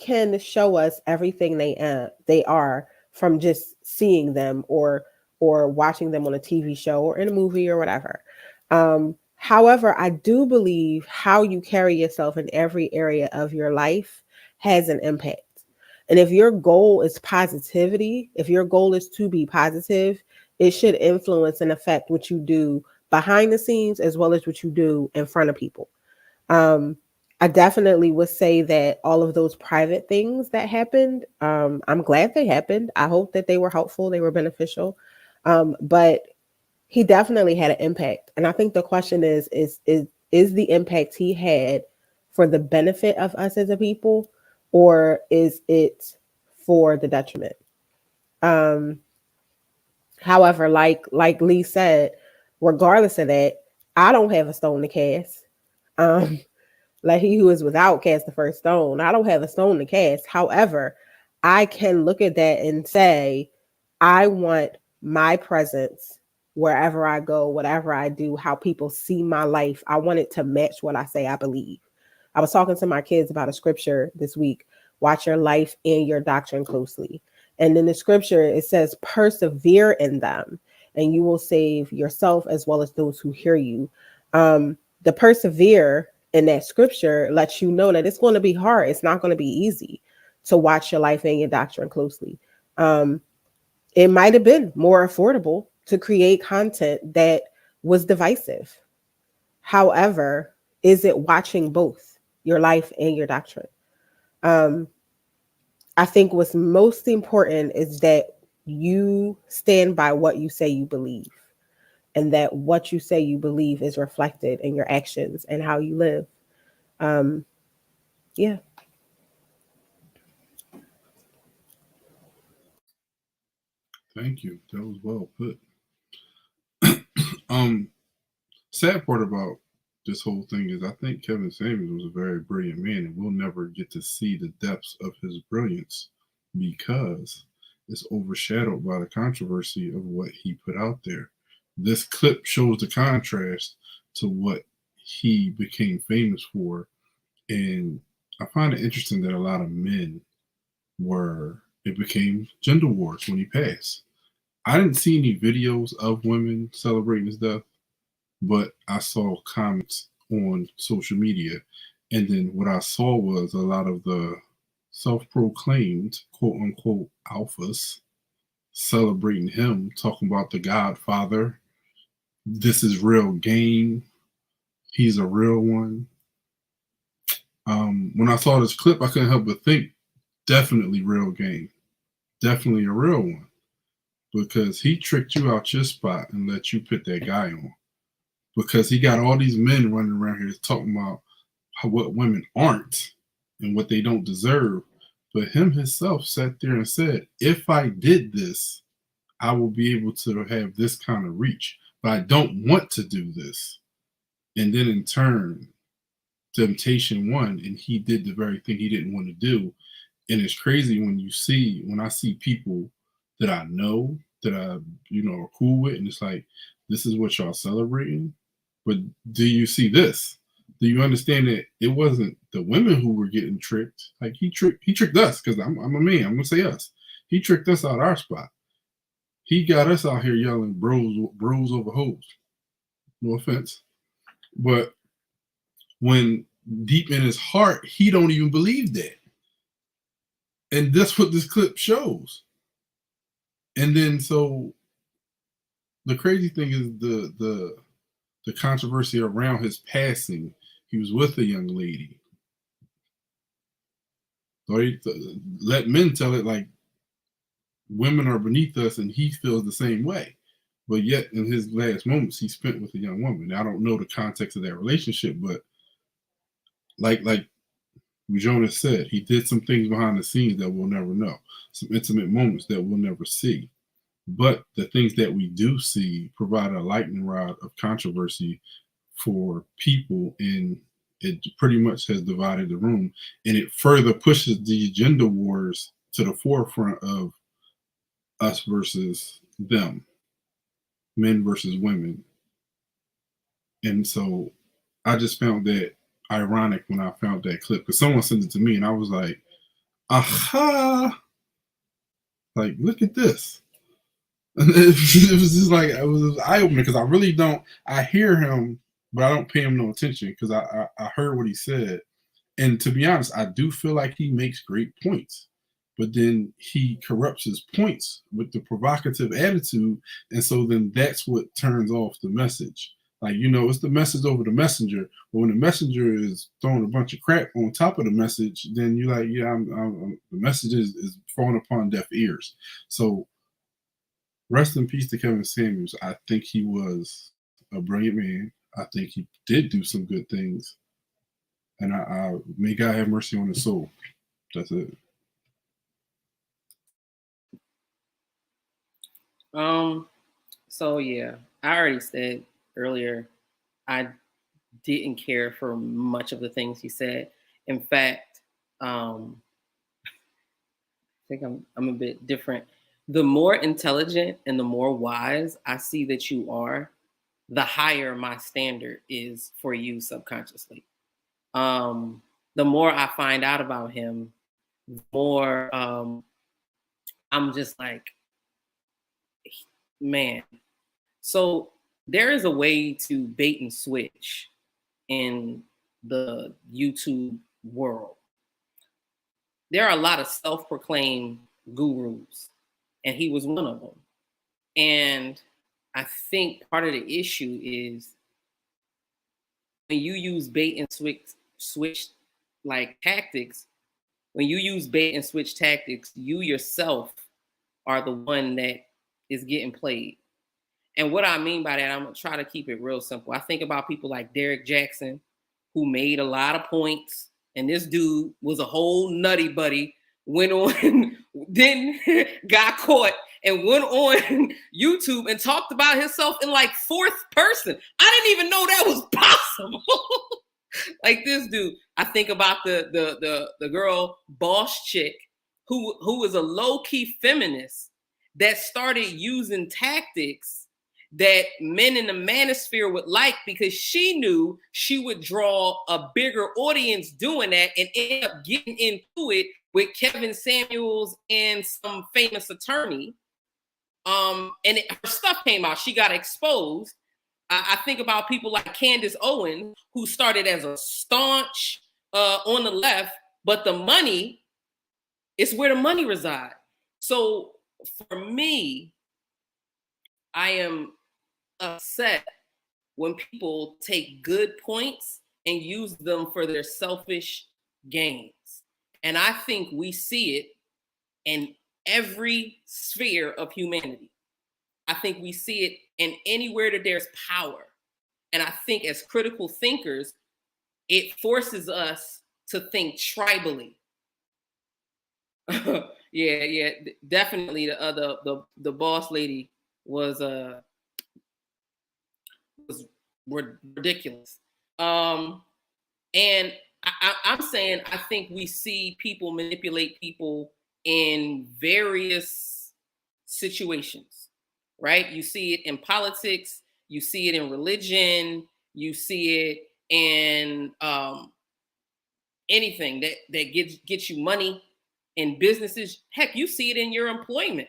can show us everything they are from just seeing them or watching them on a TV show or in a movie or whatever. However, I do believe how you carry yourself in every area of your life has an impact. And if your goal is positivity, if your goal is to be positive, it should influence and affect what you do behind the scenes as well as what you do in front of people. I definitely would say that all of those private things that happened, I'm glad they happened. I hope that they were helpful, they were beneficial. But he definitely had an impact. And I think the question is the impact he had for the benefit of us as a people, or is it for the detriment? Um, However, like Lee said, regardless of that, I don't have a stone to cast. Um, Let he who is without cast the first stone. I don't have a stone to cast. However, I can look at that and say, I want my presence wherever I go, whatever I do, how people see my life. I want it to match what I say I believe. I was talking to my kids about a scripture this week. Watch your life and your doctrine closely. And in the scripture, it says, persevere in them, and you will save yourself as well as those who hear you. the persevere in that scripture lets you know that it's going to be hard. It's not going to be easy to watch your life and your doctrine closely. It might have been more affordable to create content that was divisive. However, is it watching both your life and your doctrine? I think what's most important is that you stand by what you say you believe, and that what you say you believe is reflected in your actions and how you live. Yeah. Thank you. That was well put. Sad part about this whole thing is I think Kevin Samuels was a very brilliant man, and we'll never get to see the depths of his brilliance because it's overshadowed by the controversy of what he put out there. This clip shows the contrast to what he became famous for, and I find it interesting that a lot of men it became gender wars when he passed. I didn't see any videos of women celebrating his death, but I saw comments on social media. And then what I saw was a lot of the self-proclaimed quote unquote alphas celebrating him, talking about the Godfather. This is real game. He's a real one. When I saw this clip, I couldn't help but think definitely real game. Definitely a real one. Because he tricked you out your spot and let you put that guy on. Because he got all these men running around here talking about what women aren't and what they don't deserve. But him himself sat there and said, if I did this, I will be able to have this kind of reach. But I don't want to do this. And then in turn, temptation won, and he did the very thing he didn't want to do. And it's crazy when I see people that I know, that I, are cool with, and it's like, this is what y'all celebrating. But do you see this? Do you understand that it wasn't the women who were getting tricked? Like he tricked us, because I'm a man. I'm gonna say us. He tricked us out our spot. He got us out here yelling bros over hoes. No offense, but when deep in his heart he don't even believe that, and that's what this clip shows. And then so the crazy thing is the controversy around his passing. He was with a young lady. So let men tell it like women are beneath us, and he feels the same way. But yet, in his last moments, he spent with a young woman. Now, I don't know the context of that relationship, but like Jonas said, he did some things behind the scenes that we'll never know, some intimate moments that we'll never see. But the things that we do see provide a lightning rod of controversy for people, and it pretty much has divided the room, and it further pushes the gender wars to the forefront of us versus them, men versus women. And so I just found that ironic when I found that clip, because someone sent it to me and I was like, aha, like, look at this. And it was just like, it was eye-opening, because I really don't, I hear him, but I don't pay him no attention, because I heard what he said. And to be honest, I do feel like he makes great points, but then he corrupts his points with the provocative attitude. And so then that's what turns off the message. Like, it's the message over the messenger. But when the messenger is throwing a bunch of crap on top of the message, then you're like, yeah, the message is falling upon deaf ears. So rest in peace to Kevin Samuels. I think he was a brilliant man. I think he did do some good things. And I may God have mercy on his soul. That's it. So yeah, I already said earlier, I didn't care for much of the things he said. In fact, I think I'm a bit different. The more intelligent and the more wise I see that you are, the higher my standard is for you subconsciously. The more I find out about him, the more I'm just like, man. So there is a way to bait and switch in the YouTube world. There are a lot of self-proclaimed gurus, and he was one of them. And I think part of the issue is when you use bait and switch like tactics, when you use bait and switch tactics, you yourself are the one that is getting played. And what I mean by that, I'm gonna try to keep it real simple. I think about people like Derek Jackson, who made a lot of points, and this dude was a whole nutty buddy, went on, then got caught and went on YouTube and talked about himself in like fourth person. I didn't even know that was possible. Like this dude. I think about the girl Boss Chick, who was a low-key feminist that started using tactics that men in the manosphere would like, because she knew she would draw a bigger audience doing that and end up getting into it with Kevin Samuels and some famous attorney. And her stuff came out. She got exposed. I think about people like Candace Owens, who started as a staunch on the left, but the money is where the money resides. So for me, I am upset when people take good points and use them for their selfish gains. And I think we see it in every sphere of humanity. I think we see it in anywhere that there's power. And I think as critical thinkers, it forces us to think tribally. yeah, definitely. The boss lady was ridiculous. And I'm saying I think we see people manipulate people in various situations, right? You see it in politics, you see it in religion, you see it in anything that gets you money, in businesses. Heck, you see it in your employment.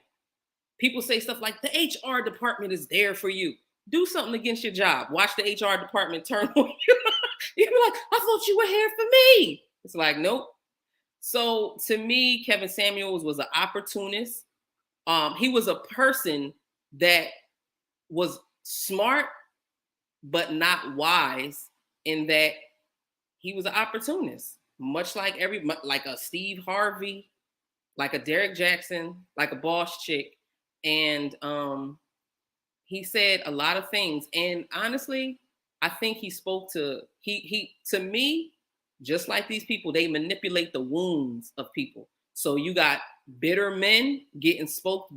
People say stuff like, the HR department is there for you. Do something against your job. Watch the HR department turn on you. You'd be like, I thought you were here for me. It's like, nope. So to me, Kevin Samuels was an opportunist. He was a person that was smart, but not wise, in that he was an opportunist, much like like a Steve Harvey, like a Derek Jackson, like a Boss Chick. And he said a lot of things. And honestly, I think he spoke to me, just like these people, they manipulate the wounds of people. So you got bitter men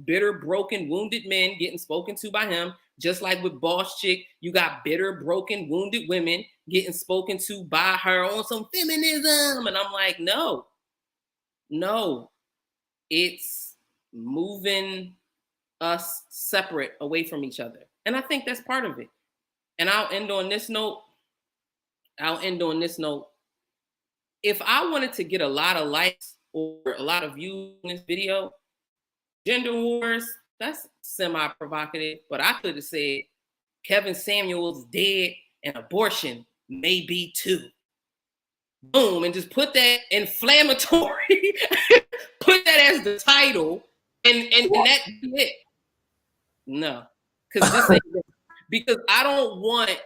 bitter, broken, wounded men getting spoken to by him. Just like with Boss Chick, you got bitter, broken, wounded women getting spoken to by her on some feminism. And I'm like, no, it's moving us separate away from each other. And I think that's part of it. And I'll end on this note. If I wanted to get a lot of likes or a lot of views in this video, gender wars, that's semi-provocative, but I could have said Kevin Samuels dead and abortion may be too. Boom, and just put that inflammatory, put that as the title, and that be it. No, because I don't want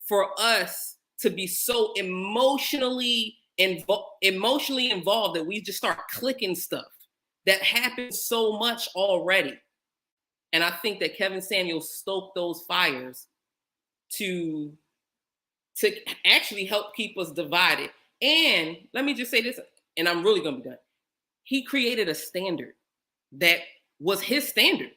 for us to be so emotionally involved that we just start clicking stuff that happens so much already. And I think that Kevin Samuels stoked those fires to actually help keep us divided. And let me just say this, and I'm really gonna be done. He created a standard that was his standard.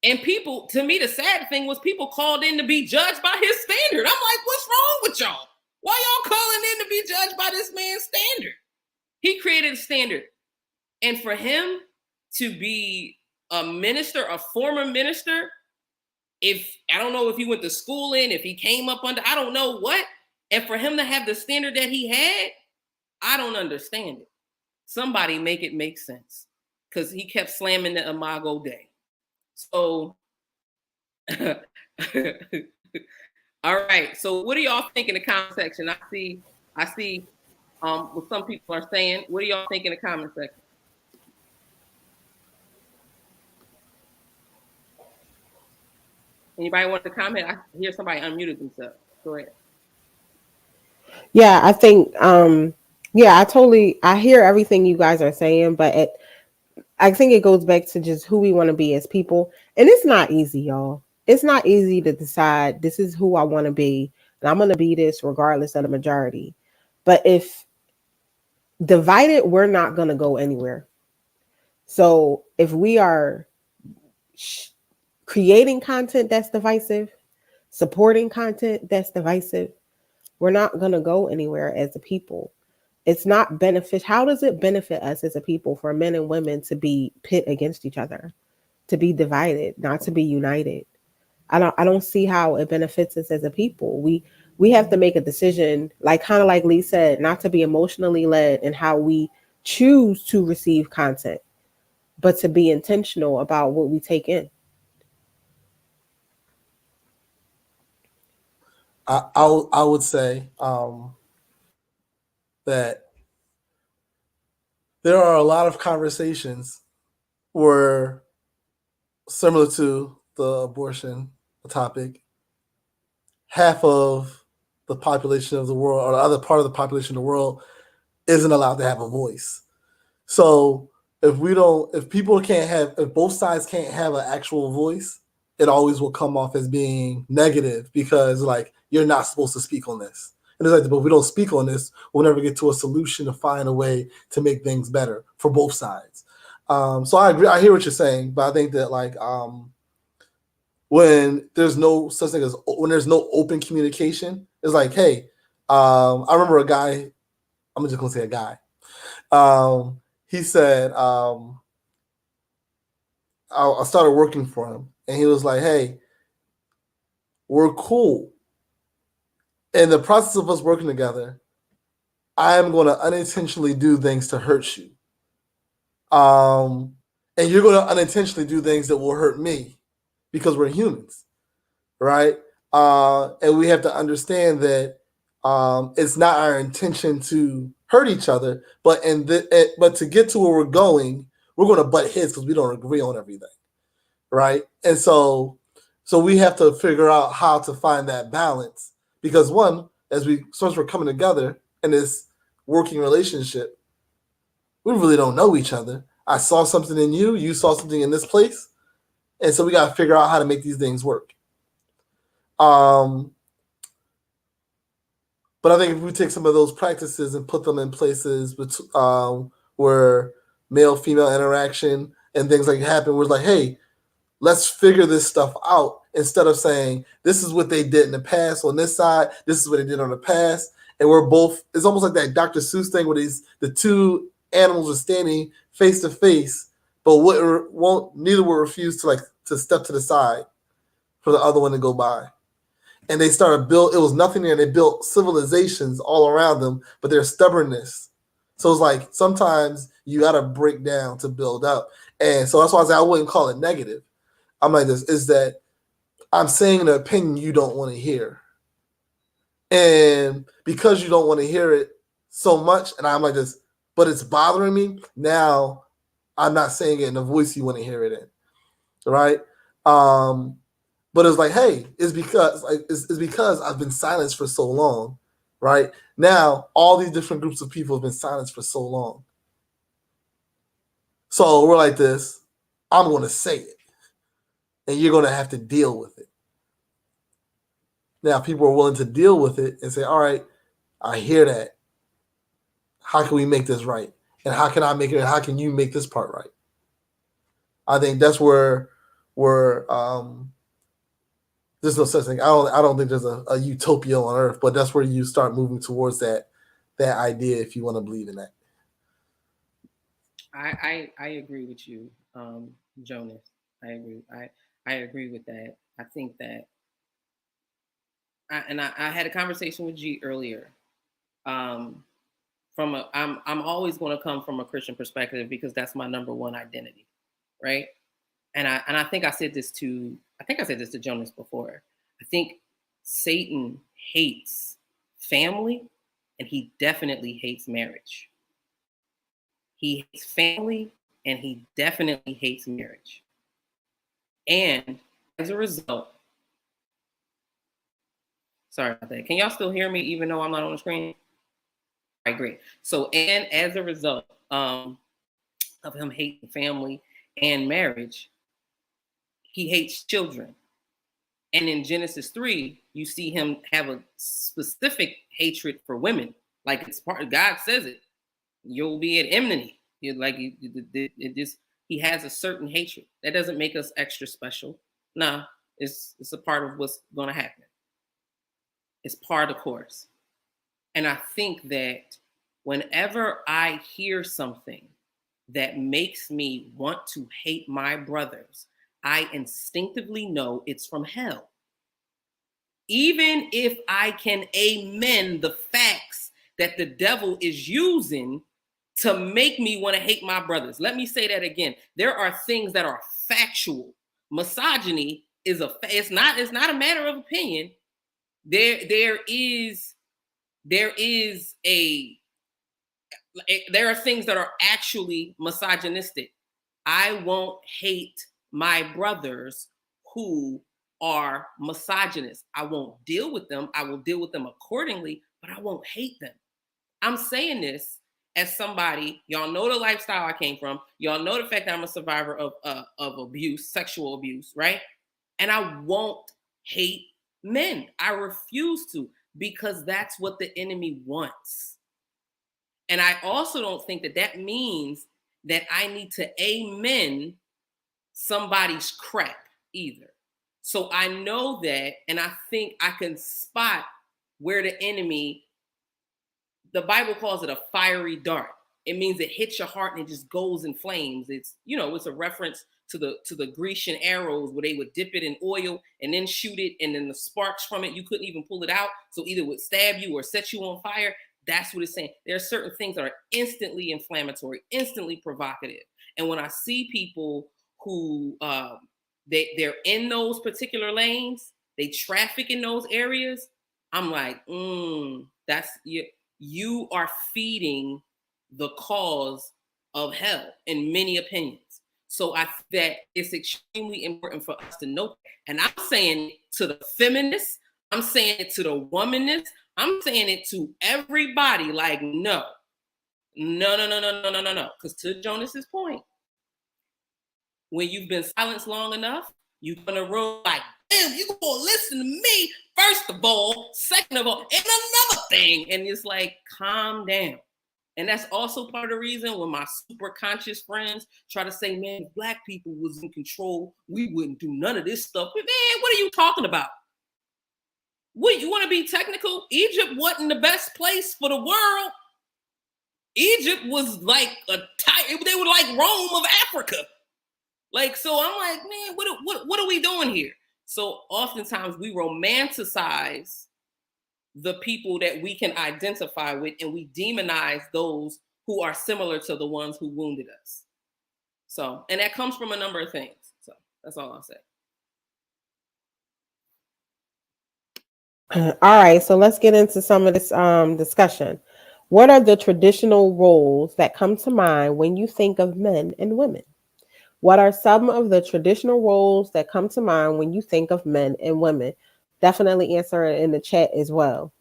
And people, to me, the sad thing was people called in to be judged by his standard. I'm like, what's wrong with y'all? Why y'all calling in to be judged by this man's standard? He created a standard. And for him to be a minister, a former minister, I don't know if he went to school if he came up under, I don't know what. And for him to have the standard that he had, I don't understand it. Somebody make it make sense. Because he kept slamming the Imago Dei. So All right. So what do y'all think in the comment section? I see what some people are saying. What do y'all think in the comment section? Anybody want to comment? I hear somebody unmuted themselves. Go ahead. Yeah, I think I hear everything you guys are saying, but I think it goes back to just who we want to be as people. And it's not easy, y'all. It's not easy to decide this is who I want to be, and I'm going to be this regardless of the majority. But if divided, we're not going to go anywhere. So if we are creating content that's divisive, supporting content that's divisive, we're not going to go anywhere as a people. It's not beneficial. How does it benefit us as a people for men and women to be pit against each other, to be divided, not to be united? I don't see how it benefits us as a people. We have to make a decision, like kind of like Lee said, not to be emotionally led in how we choose to receive content, but to be intentional about what we take in. I would say that there are a lot of conversations where, similar to the abortion topic, half of the population of the world, or the other part of the population of the world, isn't allowed to have a voice. So if both sides can't have an actual voice, it always will come off as being negative, because like, you're not supposed to speak on this. And it's like, but if we don't speak on this, we'll never get to a solution to find a way to make things better for both sides. So I agree. I hear what you're saying, but I think that like when there's no such thing as when there's no open communication, it's like, hey, I remember a guy. I'm just gonna say a guy. He said, I started working for him, and he was like, hey, we're cool. In the process of us working together, I am going to unintentionally do things to hurt you. And you're going to unintentionally do things that will hurt me, because we're humans, right? And we have to understand that it's not our intention to hurt each other, but but to get to where we're going, we're going to butt heads because we don't agree on everything, right? And so we have to figure out how to find that balance, because one, as we're coming together in this working relationship, we really don't know each other. I saw something in you, you saw something in this place, and so we got to figure out how to make these things work. But I think if we take some of those practices and put them in places where male-female interaction and things like happen, we're like, hey, let's figure this stuff out, instead of saying, this is what they did in the past on this side, this is what they did on the past. And we're both, it's almost like that Dr. Seuss thing where the two animals are standing face to face, but neither will refuse to step to the side for the other one to go by. And they started it was nothing there. They built civilizations all around them, but their stubbornness. So it's like, sometimes you got to break down to build up. And so that's why I say I wouldn't call it negative. I'm like this, is that I'm saying an opinion you don't want to hear. And because you don't want to hear it so much, and I'm like this, but it's bothering me, now I'm not saying it in the voice you want to hear it in. Right? But it's like, hey, it's because I've been silenced for so long, right? Now, all these different groups of people have been silenced for so long. So we're like this, I'm going to say it, and you're going to have to deal with it. Now, people are willing to deal with it and say, all right, I hear that. How can we make this right? And how can I make it? And how can you make this part right? I think that's where there's no such thing. I don't think there's a utopia on earth, but that's where you start moving towards that idea, if you want to believe in that. I agree with you, Jonas. I agree. I agree with that. I think that, I had a conversation with G earlier. I'm always going to come from a Christian perspective, because that's my number one identity, right? And I think I said this to Jonas before. I think Satan hates family, and he definitely hates marriage. He hates family, and he definitely hates marriage. And as a result, sorry about that. Can y'all still hear me even though I'm not on the screen? All right, great. So, and as a result of him hating family and marriage, he hates children. And in Genesis 3, you see him have a specific hatred for women. Like it's part of God says it. You'll be at enmity. He has a certain hatred. That doesn't make us extra special. No, it's a part of what's going to happen. It's part of the course. And I think that whenever I hear something that makes me want to hate my brothers, I instinctively know it's from hell. Even if I can amen the facts that the devil is using to make me want to hate my brothers. Let me say that again. There are things that are factual. Misogyny is it's not a matter of opinion. There are things that are actually misogynistic. I won't hate my brothers who are misogynist. I won't deal with them. I will deal with them accordingly, but I won't hate them. I'm saying this as somebody, y'all know the lifestyle I came from. Y'all know the fact that I'm a survivor of abuse, sexual abuse, right? And I won't hate men. I refuse to, because that's what the enemy wants. And I also don't think that means that I need to amen somebody's crap either. So I know that, and I think I can spot where the enemy, the Bible calls it a fiery dart. It means it hits your heart and it just goes in flames. It's a reference to the Grecian arrows where they would dip it in oil and then shoot it, and then the sparks from it, you couldn't even pull it out. So either it would stab you or set you on fire. That's what it's saying. There are certain things that are instantly inflammatory, instantly provocative. And when I see people who they're in those particular lanes, they traffic in those areas, I'm like, that's you are feeding the cause of hell in many opinions. So I think that it's extremely important for us to know. And I'm saying it to the feminists, I'm saying it to the womanists, I'm saying it to everybody, like, no. Because to Jonas's point, when you've been silenced long enough, you're gonna roll like, damn, you gonna listen to me, first of all, second of all, and another thing. And it's like, calm down. And that's also part of the reason when my super conscious friends try to say, man, if black people was in control, we wouldn't do none of this stuff. But man, what are you talking about? What, you want to be technical? Egypt wasn't the best place for the world. Egypt was like they were like Rome of Africa. Like, so I'm like, man, what are we doing here? So oftentimes we romanticize the people that we can identify with, and we demonize those who are similar to the ones who wounded us. So, and that comes from a number of things. So that's all I'll say. All right, so let's get into some of this discussion. What are the traditional roles that come to mind when you think of men and women? What are some of the traditional roles that come to mind when you think of men and women? Definitely answer it in the chat as well.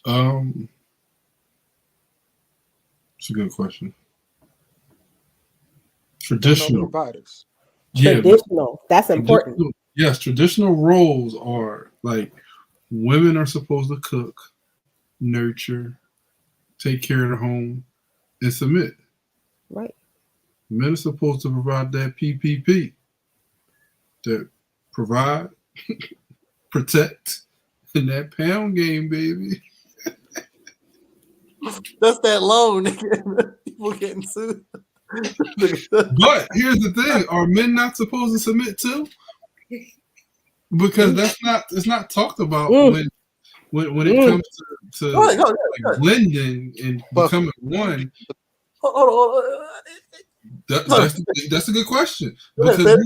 It's a good question. Traditional providers. Traditional. That's important. Yes, traditional roles are like women are supposed to cook, nurture, take care of the home, and submit. Right. Men are supposed to provide that PPP. That provide, protect, and that pound game, baby. That's that loan. People getting sued. But here's the thing: are men not supposed to submit too? Because it's not talked about when it comes to like blending and becoming one. Hold on. That's a good question. Because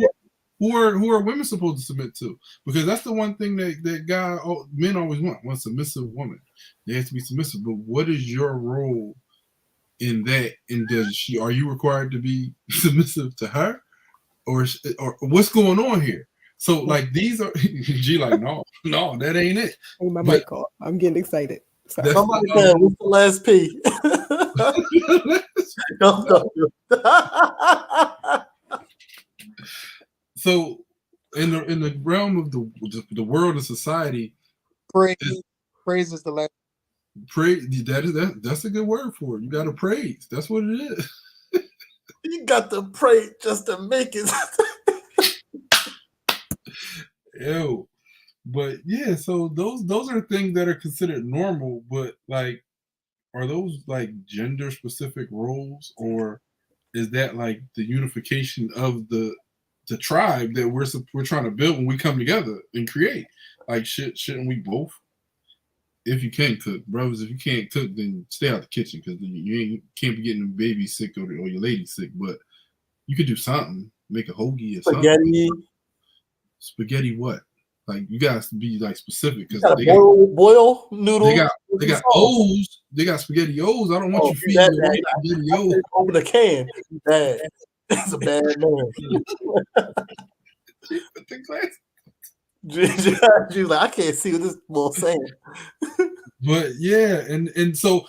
who are women supposed to submit to? Because that's the one thing that men always want a submissive woman. They have to be submissive. But what is your role in that? And are you required to be submissive to her, or what's going on here? So like these are G like no, that ain't it. Hey, my But mic off. I'm getting excited. Sorry. Somebody said, "What's the last P?" Don't. So in the realm of the world and society, Praise is the last. That's a good word for it. You got to praise. That's what it is. You got to pray just to make it. Ew. But yeah, so those are things that are considered normal, but like, are those like gender specific roles, or is that like the unification of the tribe that we're trying to build when we come together and create? Like, shouldn't we both? If you can cook, brothers, if you can't cook, then stay out the kitchen, because you can't be getting the baby sick or your lady sick. But you could do something, make a hoagie or Spaghetti. something. Spaghetti what? Like, you guys be like specific, because they boil noodles. They got O's. They got spaghetti O's. I don't want you feeding your spaghetti O's over the can. Bad. It's a bad man. She's like, I can't see what this boy saying. But yeah, and so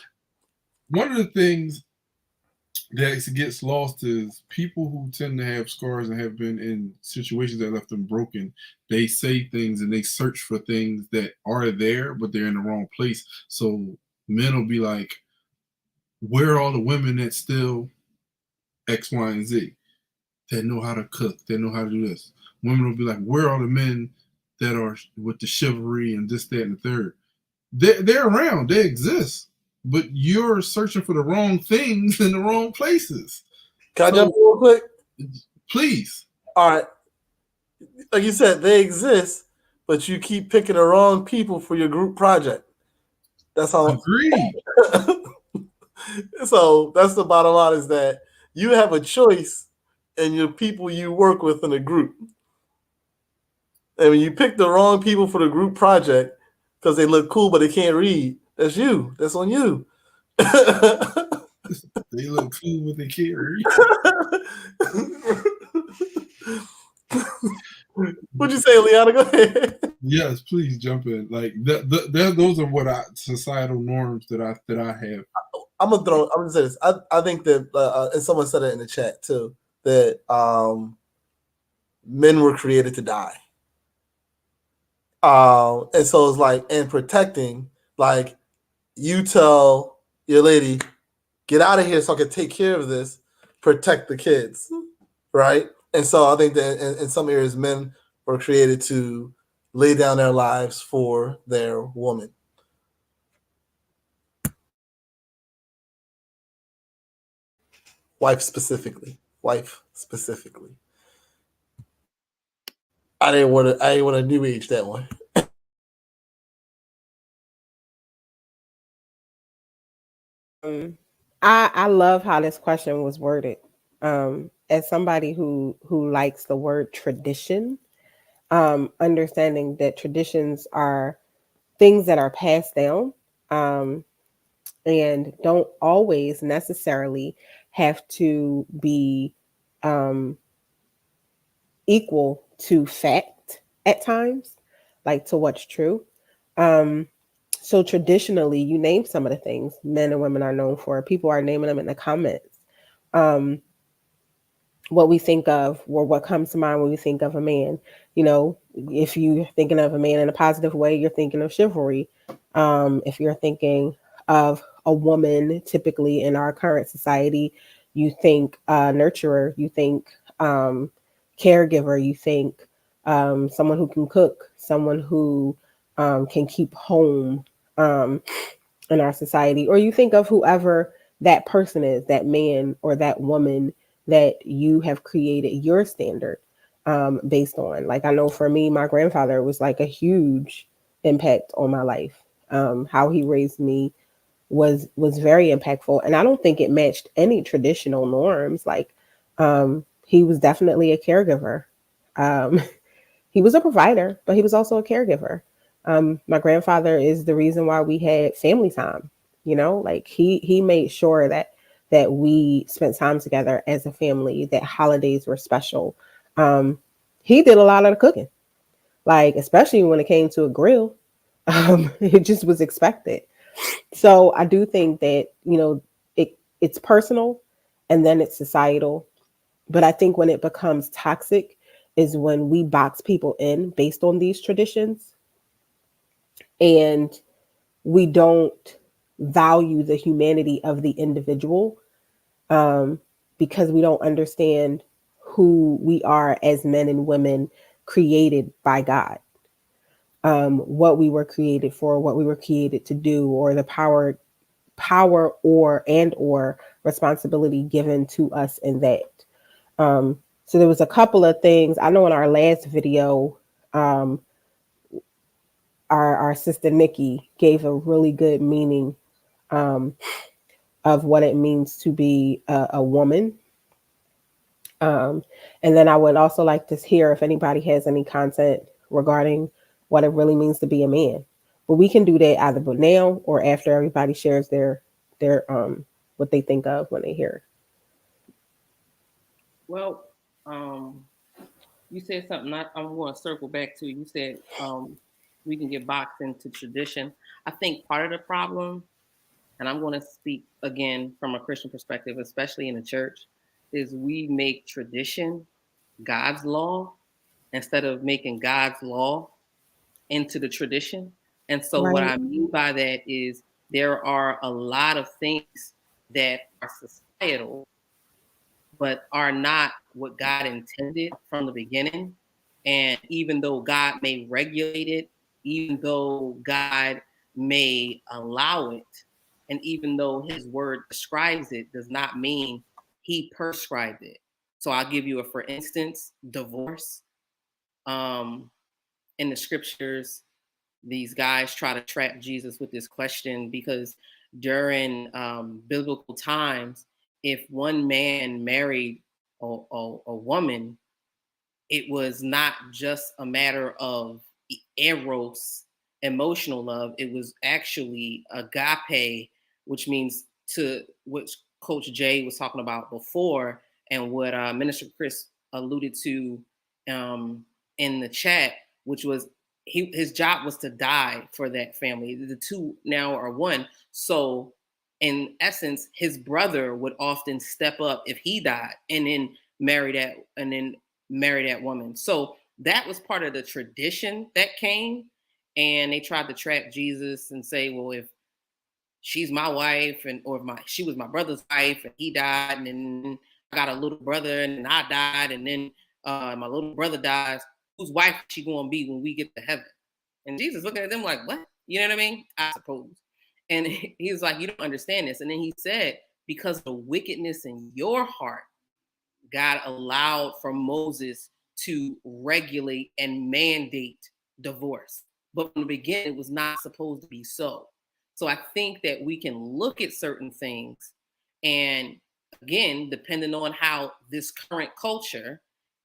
one of the things that gets lost is people who tend to have scars and have been in situations that left them broken. They say things and they search for things that are there, but they're in the wrong place. So men will be like, where are all the women that still X, Y, and Z, that know how to cook, that know how to do this? Women will be like, where are the men that are with the chivalry and this, that, and the third? They're around, they exist, but you're searching for the wrong things in the wrong places. Can I jump in real quick? Please. All right. Like you said, they exist, but you keep picking the wrong people for your group project. That's all. Agreed. So that's the bottom line, is that you have a choice in your people you work with in a group. And when you pick the wrong people for the group project because they look cool but they can't read, that's you. That's on you. They look cool but they can't read. What'd you say, Liana? Go ahead. Yes, please jump in. Like those are what societal norms that I have. I'm gonna say this. I think that, and someone said it in the chat too, that men were created to die. And so it's like, and protecting, like, you tell your lady, get out of here so I can take care of this, protect the kids, right? And so I think that in some areas, men were created to lay down their lives for their woman. Wife specifically. I didn't want to new age that one. I love how this question was worded. As somebody who likes the word tradition, understanding that traditions are things that are passed down, and don't always necessarily have to be equal to fact at times, like to what's true. So traditionally, you name some of the things men and women are known for. People are naming them in the comments. What we think of, or what comes to mind when we think of a man. You know, if you're thinking of a man in a positive way, you're thinking of chivalry. If you're thinking of a woman, typically in our current society, you think nurturer, you think caregiver, you think someone who can cook, someone who can keep home in our society, or you think of whoever that person is, that man or that woman that you have created your standard based on. Like, I know for me, my grandfather was like a huge impact on my life. How he raised me was very impactful, and I don't think it matched any traditional norms. Like, he was definitely a caregiver. Um, he was a provider, but he was also a caregiver. My grandfather is the reason why we had family time. You know, like he made sure that we spent time together as a family, that holidays were special. Um, he did a lot of the cooking, like especially when it came to a grill. It just was expected. So I do think that, it's personal and then it's societal. But I think when it becomes toxic is when we box people in based on these traditions, and we don't value the humanity of the individual, um, because we don't understand who we are as men and women created by God, what we were created for, what we were created to do, or the power or responsibility given to us in that. So there was a couple of things. I know in our last video, um, our sister Nikki gave a really good meaning, um, of what it means to be a woman. And then I would also like to hear if anybody has any content regarding what it really means to be a man. But we can do that either but now or after everybody shares their what they think of when they hear. Well, you said something I'm going to circle back to. You said we can get boxed into tradition. I think part of the problem, and I'm going to speak again from a Christian perspective, especially in the church, is we make tradition God's law instead of making God's law into the tradition. And so, what Right. I mean by that is there are a lot of things that are societal but are not what God intended from the beginning. And even though God may regulate it, even though God may allow it, and even though his word describes it, does not mean he prescribed it. So I'll give you a for instance, divorce. Um, in the scriptures, these guys try to trap Jesus with this question because during biblical times, if one man married a woman, it was not just a matter of eros, emotional love. It was actually agape, which means to which Coach Jay was talking about before, and what Minister Chris alluded to in the chat, which was his job was to die for that family. The two now are one. So in essence, his brother would often step up if he died and then marry that woman. So that was part of the tradition that came. And they tried to trap Jesus and say, well, if she's my wife, and or if she was my brother's wife and he died, and then I got a little brother and then I died, and then my little brother dies, whose wife is she gonna be when we get to heaven? And Jesus looking at them like, what? You know what I mean? I suppose. And he was like, you don't understand this. And then he said, because of the wickedness in your heart, God allowed for Moses to regulate and mandate divorce. But from the beginning, it was not supposed to be so. So I think that we can look at certain things, and again, depending on how this current culture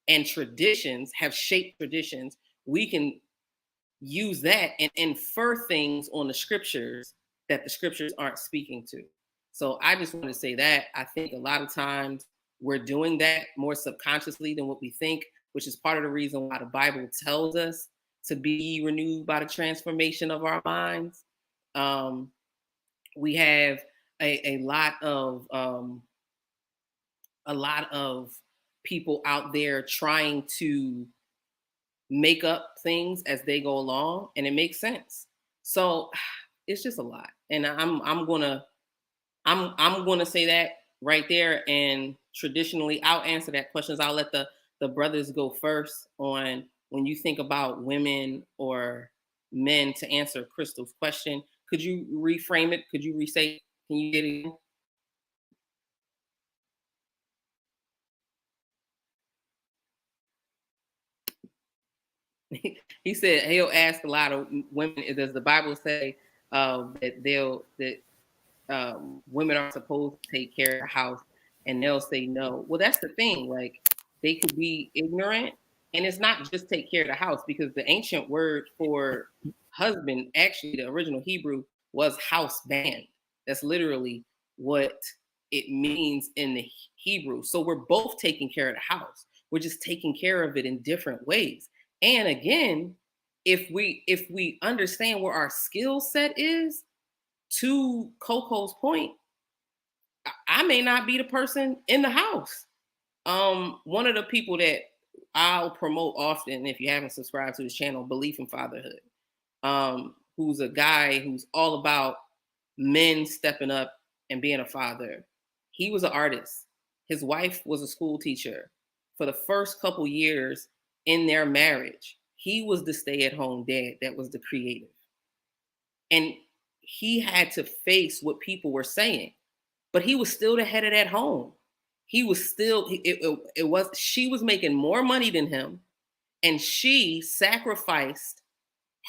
and traditions have shaped traditions, we can use that and infer things on the scriptures that the scriptures aren't speaking to. So I just want to say that I think a lot of times we're doing that more subconsciously than what we think, which is part of the reason why the Bible tells us to be renewed by the transformation of our minds. Um, we have a lot of people out there trying to make up things as they go along, and it makes sense. So it's just a lot, and I'm gonna say that right there. And traditionally, I'll answer that questions. I'll let the brothers go first on when you think about women or men to answer Crystal's question. Could you reframe it? Could you restate? Can you get it again? He said he'll ask a lot of women. Does the Bible say that women are supposed to take care of the house, and they'll say no? Well, that's the thing. Like they could be ignorant, And it's not just take care of the house, because the ancient word for husband, actually the original Hebrew, was house band. That's literally what it means in the Hebrew. So we're both taking care of the house. We're just taking care of it in different ways. And again, if we understand where our skill set is, to Coco's point, I may not be the person in the house. One of the people that I'll promote often, if you haven't subscribed to his channel, Belief in Fatherhood, who's a guy who's all about men stepping up and being a father. He was an artist. His wife was a school teacher. For the first couple years in their marriage, he was the stay-at-home dad that was the creative. And he had to face what people were saying, but he was still the head of that home. He was still, she was making more money than him, and she sacrificed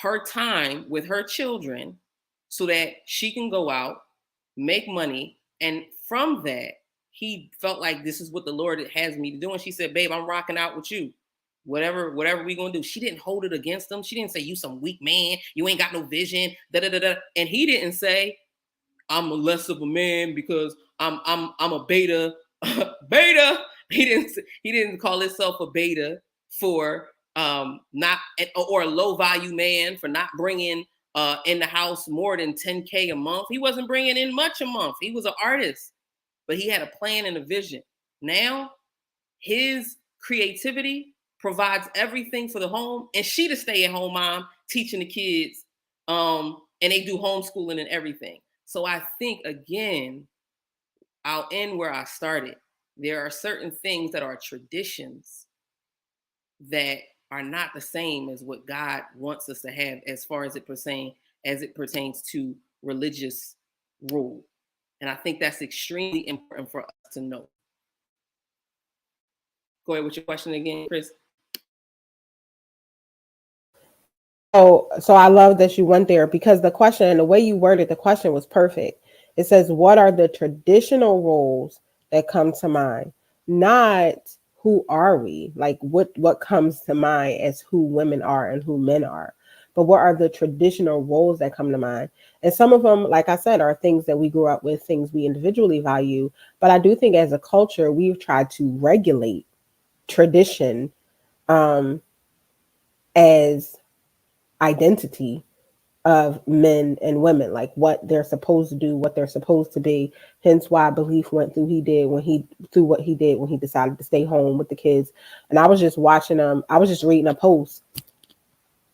her time with her children so that she can go out, make money. And from that, he felt like, this is what the Lord has me to do. And she said, babe, I'm rocking out with you. Whatever we gonna do. She didn't hold it against him. She didn't say, you some weak man, you ain't got no vision, da da da da. And he didn't say, I'm a less of a man because I'm a beta. Beta. He didn't call himself a beta for not, or a low value man for not bringing in the house more than 10K a month. He wasn't bringing in much a month. He was an artist, but he had a plan and a vision. Now his creativity provides everything for the home, and she the stay-at-home mom teaching the kids, and they do homeschooling and everything. So I think, again, I'll end where I started. There are certain things that are traditions that are not the same as what God wants us to have as far as it pertains to religious rule. And I think that's extremely important for us to know. Go ahead with your question again, Chris. So I love that you went there, because the question and the way you worded the question was perfect. It says, what are the traditional roles that come to mind? Not who are we? Like what comes to mind as who women are and who men are. But what are the traditional roles that come to mind? And some of them, like I said, are things that we grew up with, things we individually value. But I do think as a culture, we've tried to regulate tradition as identity of men and women, like what they're supposed to do, what they're supposed to be. Hence why Belief went through what he did when he decided to stay home with the kids. And I was just watching I was just reading a post.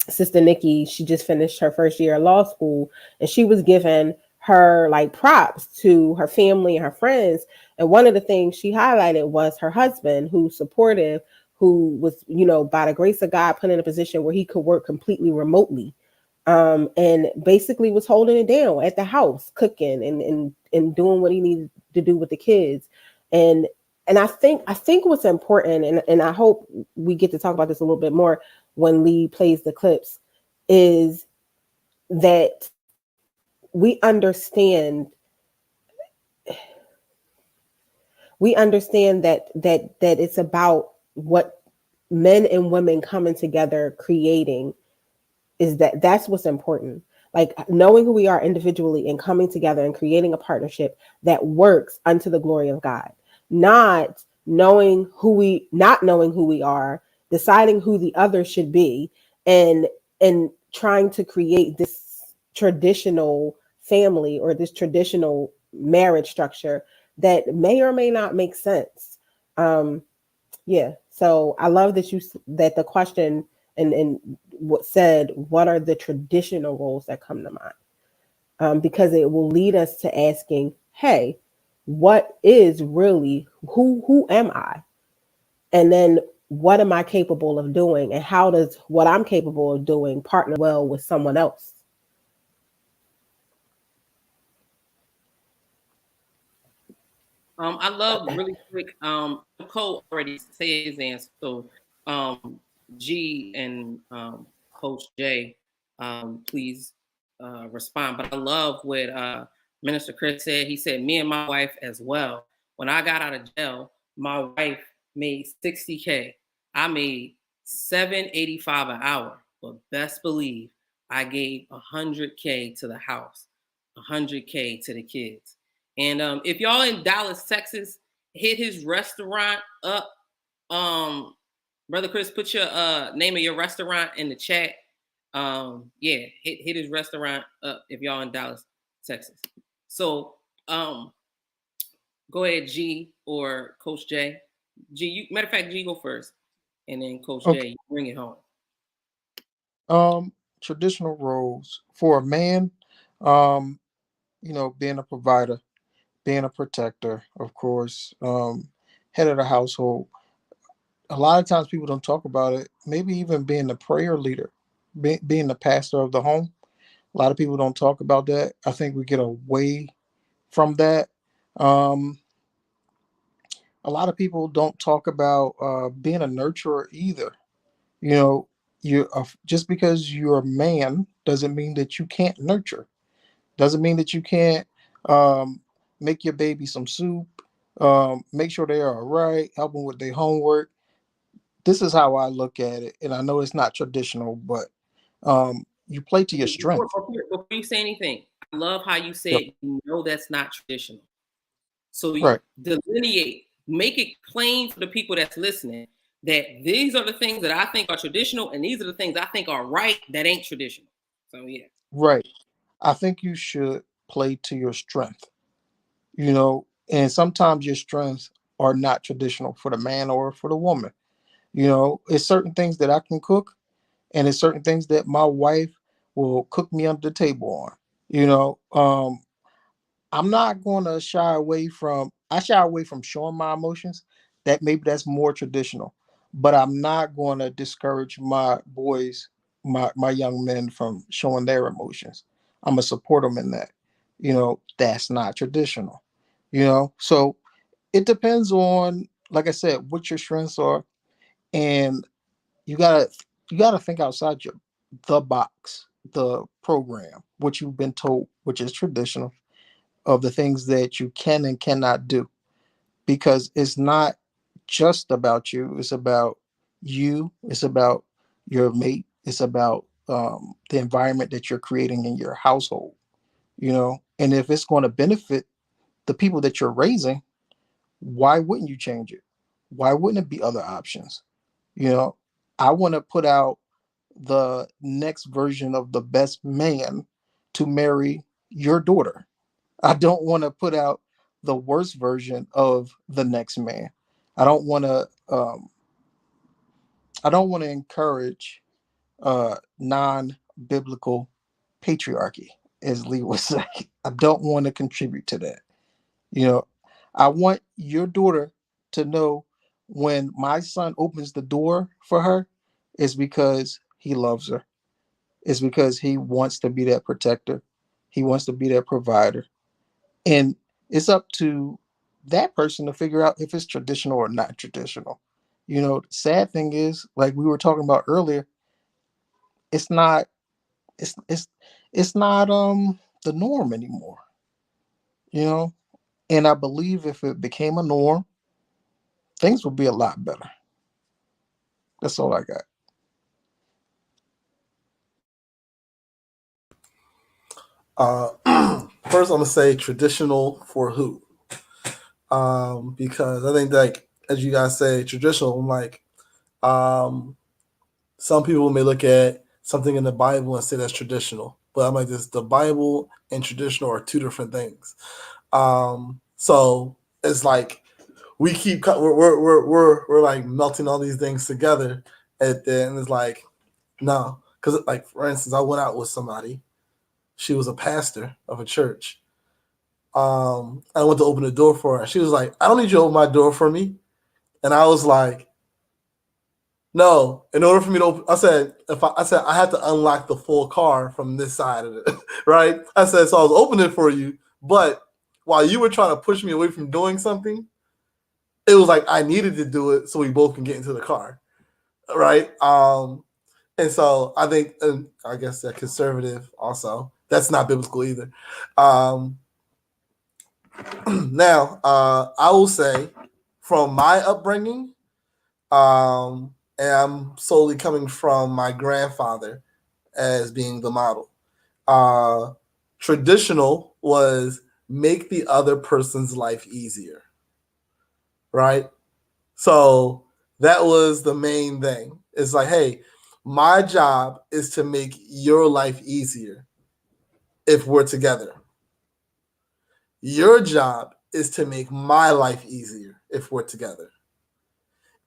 Sister Nikki, she just finished her first year of law school, and she was giving her like props to her family and her friends. And one of the things she highlighted was her husband, who's supportive, who was, by the grace of God, put in a position where he could work completely remotely. And basically was holding it down at the house, cooking and doing what he needed to do with the kids. And I think what's important, and I hope we get to talk about this a little bit more when Lee plays the clips, is that we understand that it's about what men and women coming together creating. That's what's important. Like knowing who we are individually and coming together and creating a partnership that works unto the glory of God. Not knowing who we are, deciding who the other should be, and trying to create this traditional family or this traditional marriage structure that may or may not make sense. Yeah. So I love that the question and what said, what are the traditional roles that come to mind? Because it will lead us to asking, hey, what is really, who am I? And then what am I capable of doing? And how does what I'm capable of doing partner well with someone else? I love really quick. Cole already said his answer. So G and Coach J, please respond. But I love what Minister Chris said. He said, me and my wife as well. When I got out of jail, my wife made $60K. I made $7.85 an hour. But best believe I gave $100K to the house, $100K to the kids. And if y'all in Dallas, Texas, hit his restaurant up. Brother Chris, put your name of your restaurant in the chat. Yeah, hit his restaurant up if y'all in Dallas, Texas. So go ahead, G or Coach J. Matter of fact, G go first, and then Coach Okay. J, you bring it home. Traditional roles for a man, being a provider, being a protector, of course, head of the household. A lot of times people don't talk about it. Maybe even being the prayer leader, being the pastor of the home. A lot of people don't talk about that. I think we get away from that. Um, a lot of people don't talk about being a nurturer either. You know, you just because you're a man doesn't mean that you can't nurture. Doesn't mean that you can't um, make your baby some soup, make sure they are all right, help them with their homework. This is how I look at it, and I know it's not traditional, but you play to your strength. Before you say anything, I love how you Yep. said, that's not traditional. So you Right. delineate, make it plain for the people that's listening that these are the things that I think are traditional, and these are the things I think are right that ain't traditional. So yeah. Right. I think you should play to your strength, and sometimes your strengths are not traditional for the man or for the woman. It's certain things that I can cook, and it's certain things that my wife will cook me under the table on. I'm not going to shy away from showing my emotions. That maybe that's more traditional, but I'm not going to discourage my boys, my young men from showing their emotions. I'm gonna support them in that. That's not traditional. So it depends on, like I said, what your strengths are, and you gotta you gotta think outside the box, the program, what you've been told, which is traditional, of the things that you can and cannot do, because it's not just about you. It's about you. It's about your mate. It's about the environment that you're creating in your household. And if it's going to benefit the people that you're raising, why wouldn't you change it? Why wouldn't it be other options? You know, I want to put out the next version of the best man to marry your daughter. I don't want to put out the worst version of the next man. I don't want to. I don't want to encourage non-biblical patriarchy, as Lee would say. I don't want to contribute to that. You know, I want your daughter to know when my son opens the door for her, it's because he loves her. It's because he wants to be that protector. He wants to be that provider. And it's up to that person to figure out if it's traditional or not traditional. The sad thing is, like we were talking about earlier, it's not it's not the norm anymore. You know, and I believe if it became a norm, things would be a lot better. That's all I got. First, I'm gonna say traditional for who? Because I think, like as you guys say, traditional. I'm like, some people may look at something in the Bible and say that's traditional, but I'm like, this: the Bible and traditional are two different things. So it's like we keep we're like melting all these things together at the end. It's like, no, because like for instance, I went out with somebody. She was a pastor of a church. I went to open the door for her. She was like, "I don't need you to open my door for me," and I was like, "No." In order for me to open, I said, I said I had to unlock the full car from this side of it, right? I said, so I was opening it for you, but while you were trying to push me away from doing something, it was like I needed to do it so we both can get into the car, right? And so I think, and I guess that conservative also. That's not biblical either. Now, I will say, from my upbringing, and I'm solely coming from my grandfather as being the model. Traditional was make the other person's life easier, right? So that was the main thing. It's like, hey, my job is to make your life easier if we're together. Your job is to make my life easier if we're together.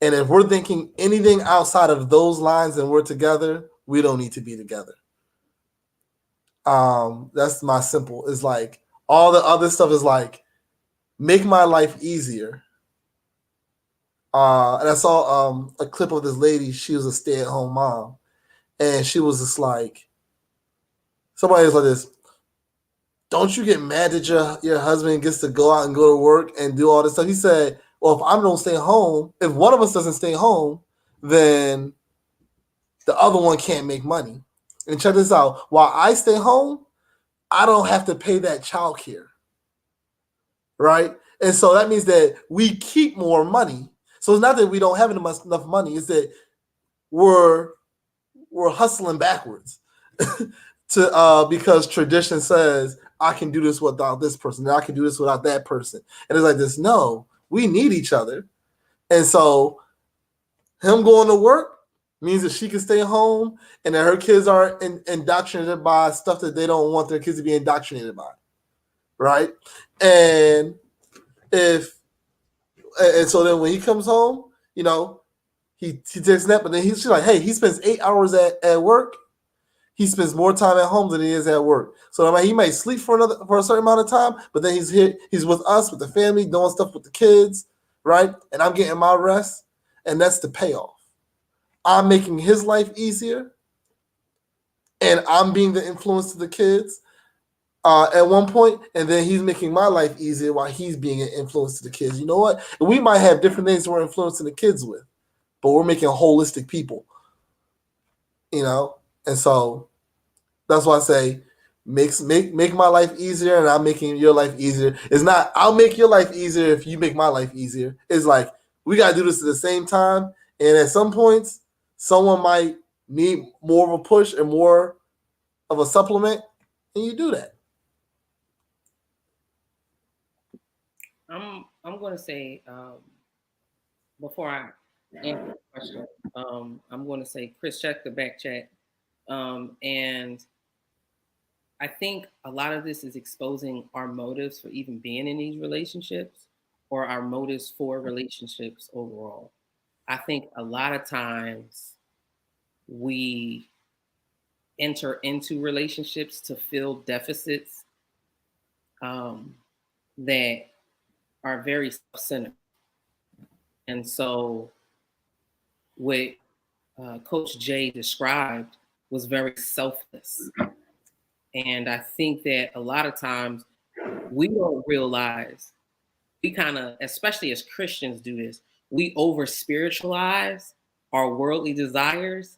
And if we're thinking anything outside of those lines and we're together, we don't need to be together. That's my simple. It's like all the other stuff is like make my life easier. And I saw a clip of this lady. She was a stay-at-home mom, and she was just like, somebody was like this. Don't you get mad that your husband gets to go out and go to work and do all this stuff? He said, well, if I don't stay home, if one of us doesn't stay home, then the other one can't make money. And check this out. While I stay home, I don't have to pay that child care. Right? And so that means that we keep more money. So it's not that we don't have enough money, it's that we're hustling backwards to because tradition says I can do this without this person, and I can do this without that person. And it's like this, no, we need each other. And so him going to work means that she can stay home and that her kids aren't indoctrinated by stuff that they don't want their kids to be indoctrinated by. Right? And so then when he comes home, you know, he takes a nap, but then she's like, hey, he spends 8 hours at work. He spends more time at home than he is at work. So I mean, he might sleep for a certain amount of time, but then he's here, he's with us, with the family, doing stuff with the kids, right? And I'm getting my rest, and that's the payoff. I'm making his life easier, and I'm being the influence to the kids at one point, and then he's making my life easier while he's being an influence to the kids. You know what? We might have different things we're influencing the kids with, but we're making holistic people, you know? And so that's why I say make my life easier, and I'm making your life easier. It's not I'll make your life easier if you make my life easier. It's like we got to do this at the same time, and at some points, someone might need more of a push and more of a supplement, and you do that. I'm going to say before I answer the question, I'm going to say, Chris, check the back chat, and I think a lot of this is exposing our motives for even being in these relationships, or our motives for relationships overall. I think a lot of times we enter into relationships to fill deficits that are very self-centered. And so what Coach Jay described was very selfless. And I think that a lot of times we don't realize, we kind of, especially as Christians, do this. We over spiritualize our worldly desires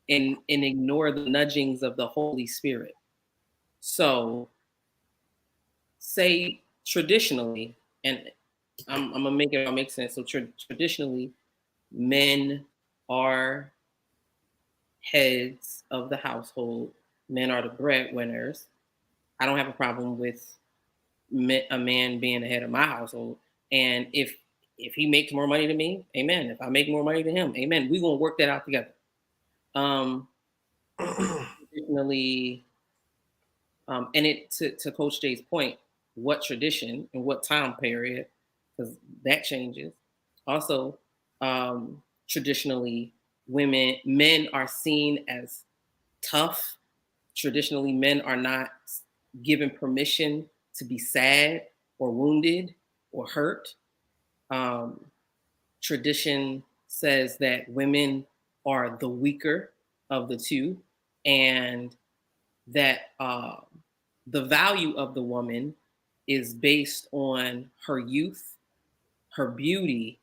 and ignore the nudgings of the Holy Spirit. So, say traditionally, and I'm gonna make it all make sense. So traditionally, men are heads of the household. Men are the breadwinners. I don't have a problem with a man being the head of my household. And if he makes more money than me, amen. If I make more money than him, amen. We're gonna work that out together. Traditionally, and it to Coach Jay's point, what tradition and what time period, because that changes. Also, traditionally, men are seen as tough. Traditionally, men are not given permission to be sad or wounded or hurt. Tradition says that women are the weaker of the two, and that the value of the woman is based on her youth, her beauty,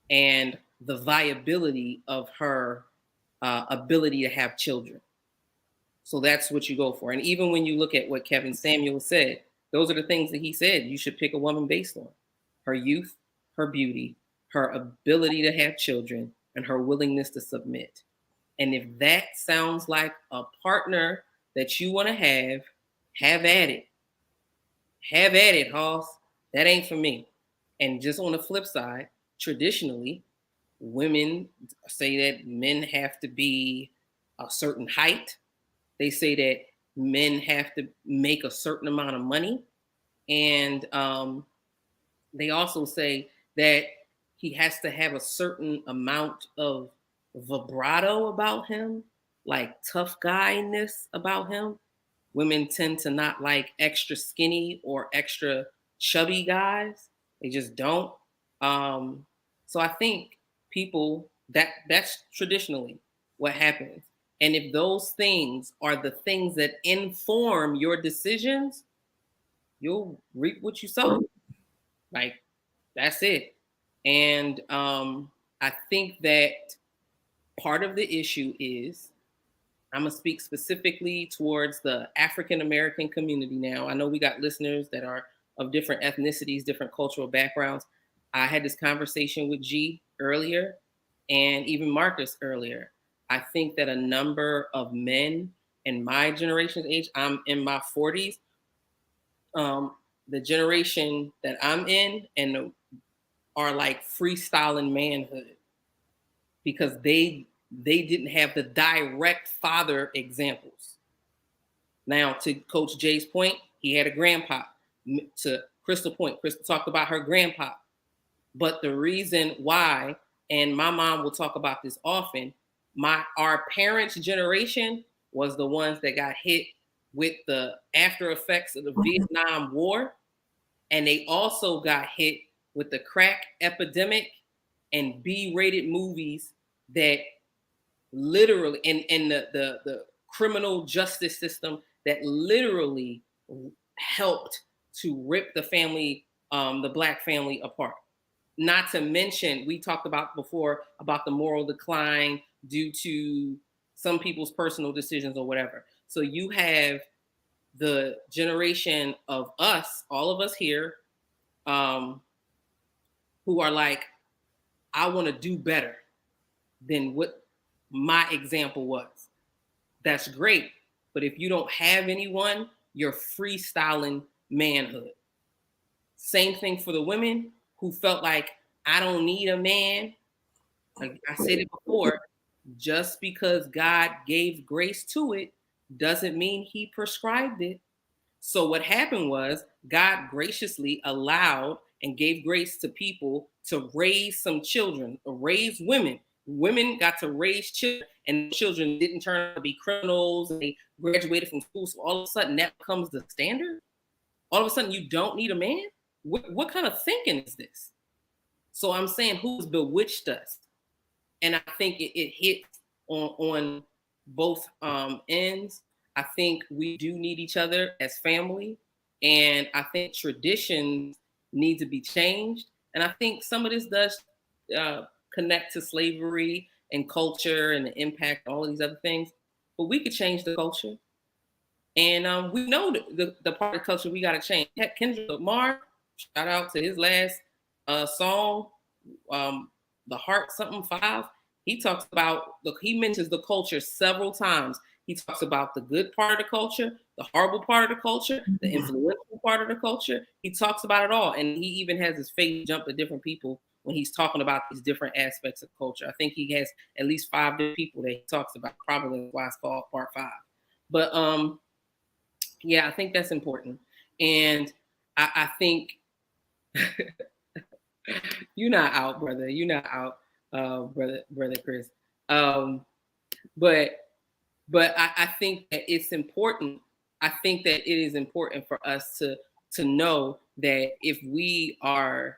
and the viability of her ability to have children. So that's what you go for. And even when you look at what Kevin Samuel said, those are the things that he said you should pick a woman based on: her youth, her beauty, her ability to have children, and her willingness to submit. And if that sounds like a partner that you want to have at it. Have at it, Hoss. That ain't for me. And just on the flip side, traditionally, women say that men have to be a certain height. They say that men have to make a certain amount of money. And they also say that he has to have a certain amount of vibrato about him, like tough guyness about him. Women tend to not like extra skinny or extra chubby guys. They just don't. So I think people that's traditionally what happens. And if those things are the things that inform your decisions, you'll reap what you sow. Like, that's it. And I think that part of the issue is, I'm going to speak specifically towards the African American community now. I know we got listeners that are of different ethnicities, different cultural backgrounds. I had this conversation with G earlier and even Marcus earlier. I think that a number of men in my generation's age, I'm in my 40s, the generation that I'm in and are like freestyling manhood because they didn't have the direct father examples. Now, to Coach Jay's point, he had a grandpa. To Crystal point, Crystal talked about her grandpa. But the reason why, and my mom will talk about this often, our parents' generation was the ones that got hit with the after effects of the Vietnam War. And they also got hit with the crack epidemic and B-rated movies that literally, and the criminal justice system that literally helped to rip the family, the Black family apart. Not to mention, we talked about before about the moral decline due to some people's personal decisions or whatever. So you have the generation of us, all of us here, who are like, I want to do better than what my example was. That's great. But if you don't have anyone, you're freestyling manhood. Same thing for the women who felt like, I don't need a man. Like I said it before, just because God gave grace to it doesn't mean he prescribed it. So what happened was God graciously allowed and gave grace to people to raise some children, raise women. Women got to raise children, and children didn't turn out to be criminals. And they graduated from school. So all of a sudden that becomes the standard. All of a sudden you don't need a man? What kind of thinking is this? So I'm saying, who's bewitched us? And I think it hits on both ends. I think we do need each other as family. And I think traditions need to be changed. And I think some of this does connect to slavery and culture and the impact, all of these other things. But we could change the culture. And we know the part of the culture we got to change. Kendrick Lamar, shout out to his last song, The Heart Something 5. He talks about, he mentions the culture several times. He talks about the good part of the culture, the horrible part of the culture, the influential part of the culture. He talks about it all. And he even has his face jump to different people when he's talking about these different aspects of culture. I think he has at least 5 different people that he talks about, probably why it's called Part 5. But yeah, I think that's important. And I think you're not out, brother. You're not out, brother Chris. But I think that it's important. I think that it is important for us to know that if we are,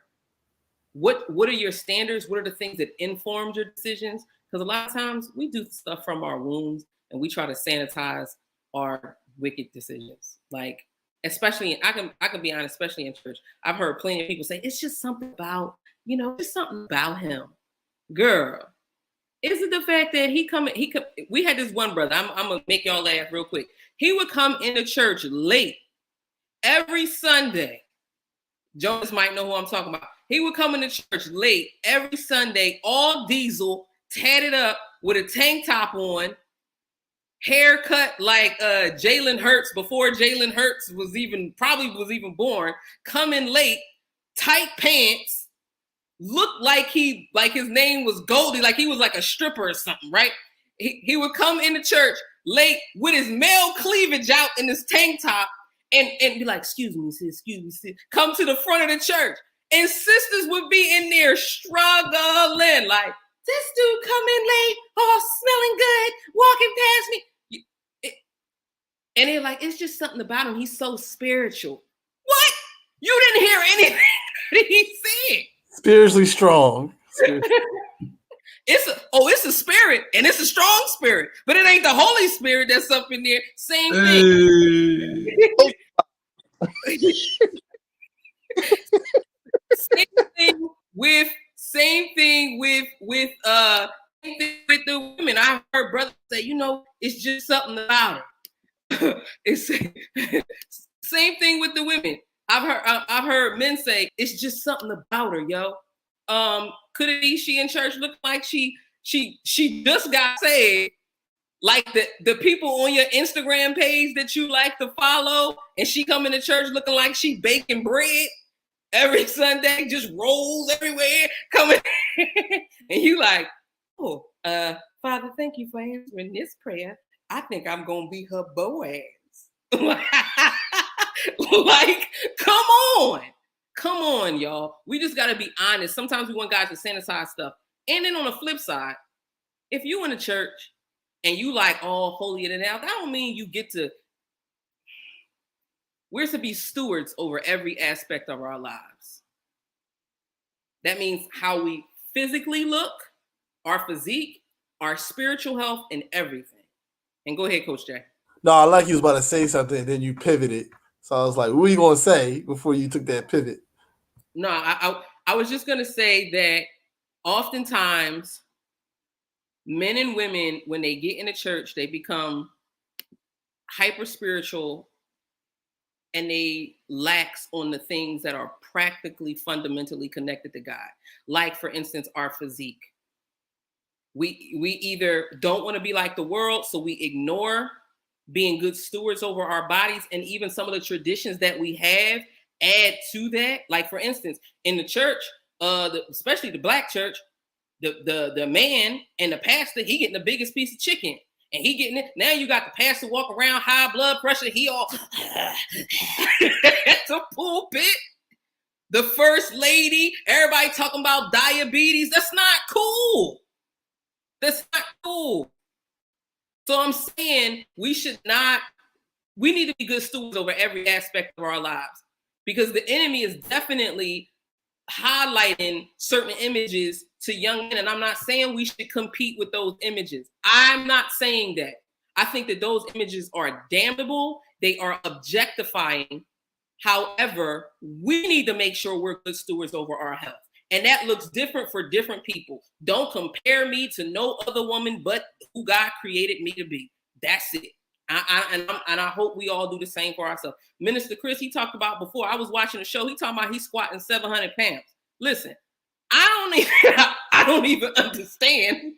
what are your standards? What are the things that inform your decisions? Because a lot of times we do stuff from our wounds and we try to sanitize our wicked decisions. Like, especially, I can be honest, especially in church, I've heard plenty of people say, it's just something about, just something about him. Girl, is it the fact that we had this one brother, I'm gonna make y'all laugh real quick. He would come into church late every Sunday. Jonas might know who I'm talking about. He would come into church late every Sunday, all diesel, tatted up with a tank top on, haircut like Jalen Hurts before Jalen Hurts was even born, coming late, tight pants, looked like his name was Goldie, like he was like a stripper or something, right? He would come into church late with his male cleavage out in his tank top and be like, excuse me, sis, come to the front of the church. And sisters would be in there struggling, like, this dude coming late, all smelling good, walking past me. And they're like, it's just something about him. He's so spiritual. What? You didn't hear anything that he said. Spiritually strong. It's a spirit, and it's a strong spirit, but it ain't the Holy Spirit that's up in there. Same thing. Same thing with the women. I heard brothers say, it's just something about her. It's same thing with the women. I've heard men say it's just something about her, yo. Could it be she in church look like she just got saved, like the people on your Instagram page that you like to follow, and she coming to church looking like she baking bread every Sunday, just rolls everywhere coming, and you like, oh, Father, thank you for answering this prayer. I think I'm gonna be her Boaz. Like, come on, y'all. We just gotta be honest. Sometimes we want guys to sanitize stuff. And then on the flip side, if you in a church and you like all holier than thou, that don't mean you get to. We're to be stewards over every aspect of our lives. That means how we physically look, our physique, our spiritual health, and everything. And go ahead, Coach Jay. No, I like you was about to say something, and then you pivoted. So I was like, what are you going to say before you took that pivot? No, I was just going to say that oftentimes men and women, when they get in the church, they become hyper spiritual and they lax on the things that are practically fundamentally connected to God. Like, for instance, our physique. We either don't want to be like the world, so we ignore being good stewards over our bodies, and even some of the traditions that we have add to that. Like, for instance, in the church, especially the black church, the man and the pastor, he getting the biggest piece of chicken, and he getting it. Now you got the pastor walk around, high blood pressure, he all at the pulpit. The first lady, everybody talking about diabetes. That's not cool. That's not cool. So I'm saying we need to be good stewards over every aspect of our lives, because the enemy is definitely highlighting certain images to young men. And I'm not saying we should compete with those images. I'm not saying that. I think that those images are damnable. They are objectifying. However, we need to make sure we're good stewards over our health. And that looks different for different people. Don't compare me to no other woman but who God created me to be. That's it. And I hope we all do the same for ourselves. Minister Chris, he talked about before, I was watching a show, he talking about he's squatting 700 pounds. Listen, I don't even understand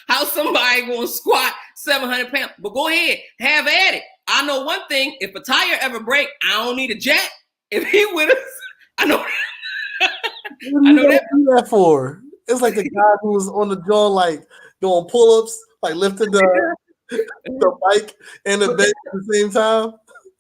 how somebody going to squat 700 pounds. But go ahead, have at it. I know one thing, if a tire ever break, I don't need a jack. If he with us, I know. What do you do that for? It's like the guy who was on the joint, like doing pull-ups, like lifting the bike and the bed at the same time.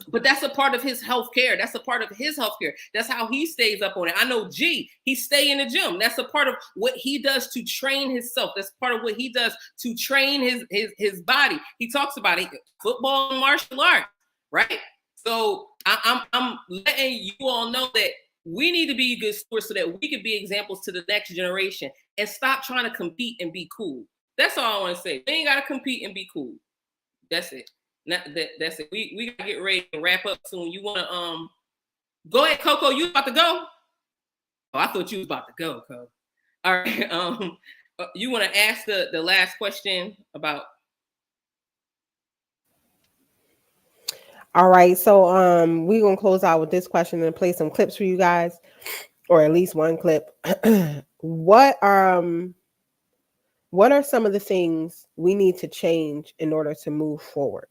But that's a part of his health care. That's a part of his health care. That's how he stays up on it. I know G, he stay in the gym. That's a part of what he does to train himself. That's part of what he does to train his body. He talks about it, football and martial arts, right? So I'm letting you all know that we need to be good stewards so that we can be examples to the next generation and stop trying to compete and be cool. That's all I want to say. We ain't got to compete and be cool. That's it. That's it. We gotta get ready to wrap up soon. You wanna go ahead, Coco? You about to go? Oh, I thought you was about to go, Coco. All right. You wanna ask the last question about? All right. So we're gonna close out with this question and play some clips for you guys, or at least one clip. What what are some of the things we need to change in order to move forward?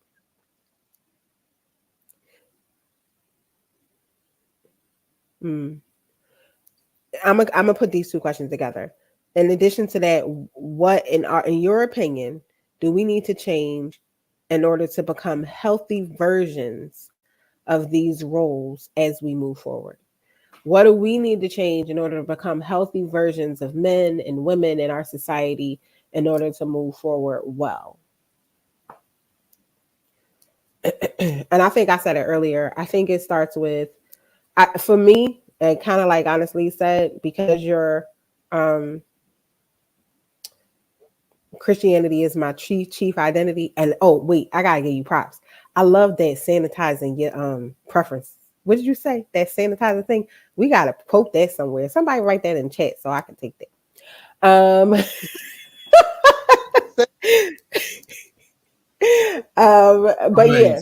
I'm gonna put these two questions together. In addition to that, what in your opinion do we need to change in order to become healthy versions of these roles as we move forward? What do we need to change in order to become healthy versions of men and women in our society in order to move forward well? And I think I said it earlier. I think it starts with, for me, and kind of like Honest-Leigh said, because um, Christianity is my chief identity. And oh wait, I gotta give you props. I love that sanitizing your preference. What did you say? That sanitizer thing? We gotta quote that somewhere. Somebody write that in chat so I can take that. But yeah.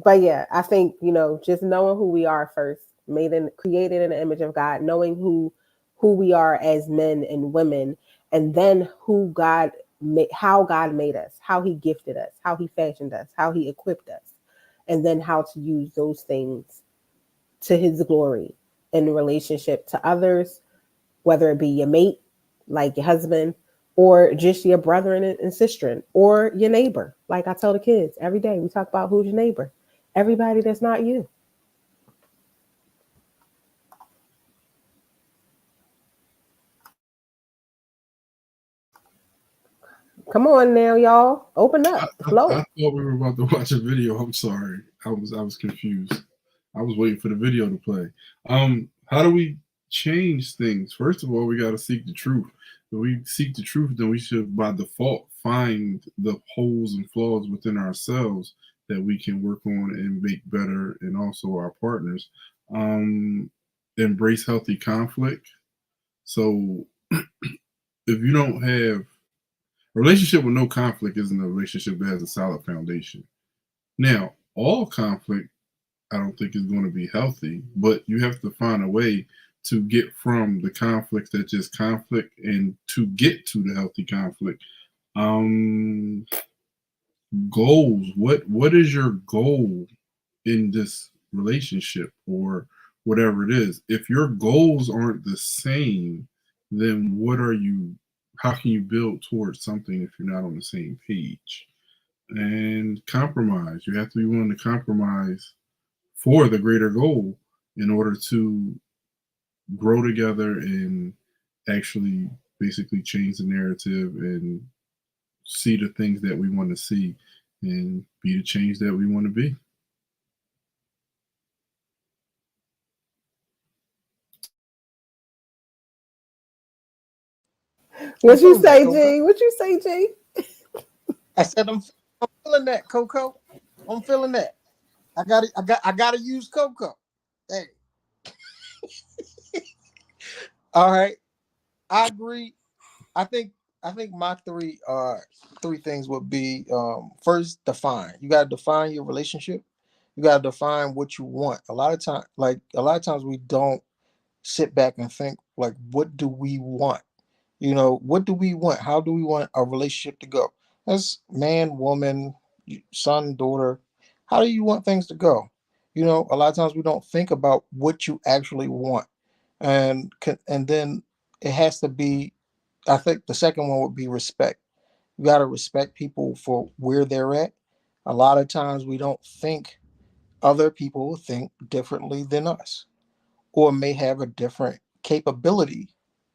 But yeah, I think, just knowing who we are first, created in the image of God, knowing who we are as men and women, and then how God made us, how he gifted us, how he fashioned us, how he equipped us, and then how to use those things to his glory in relationship to others, whether it be your mate, like your husband, or just your brother and sister, or your neighbor. Like I tell the kids every day, we talk about who's your neighbor. Everybody that's not you. Come on now, y'all. Open up the flow. I thought we were about to watch a video. I'm sorry. I was confused. I was waiting for the video to play. How do we change things? First of all, we got to seek the truth. If we seek the truth, then we should, by default, find the holes and flaws within ourselves that we can work on and make better, and also our partners. Embrace healthy conflict. So, if you don't have a relationship with no conflict, isn't a relationship that has a solid foundation. Now, all conflict, I don't think is going to be healthy, but you have to find a way to get from the conflict that just conflict and to get to the healthy conflict. Um, Goals. What is your goal in this relationship or whatever it is? If your goals aren't the same, then how can you build towards something if you're not on the same page? And compromise. You have to be willing to compromise for the greater goal in order to grow together and actually basically change the narrative and see the things that we want to see and be the change that we want to be. What you say, G? What you say, G? I said I'm feeling that, Coco. I'm feeling that. I gotta use Coco. Hey. All right. I agree. I think my three things would be, first, define. You gotta define your relationship. You gotta define what you want. A lot of times we don't sit back and think, like, what do we want? What do we want? How do we want our relationship to go? As man, woman, son, daughter, how do you want things to go? A lot of times we don't think about what you actually want, and then it has to be. I think the second one would be respect. You got to respect people for where they're at. A lot of times we don't think other people think differently than us, or may have a different capability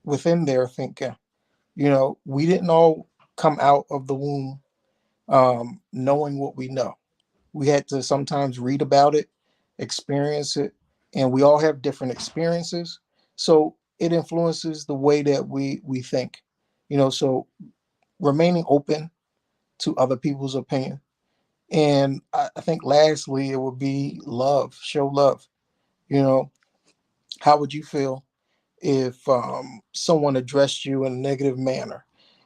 within their thinking. We didn't all come out of the womb knowing what we know. We had to sometimes read about it, experience it, and we all have different experiences. So it influences the way that we think. So remaining open to other people's opinion. And I think lastly, it would be love, show love. You know, how would you feel if someone addressed you in a negative manner?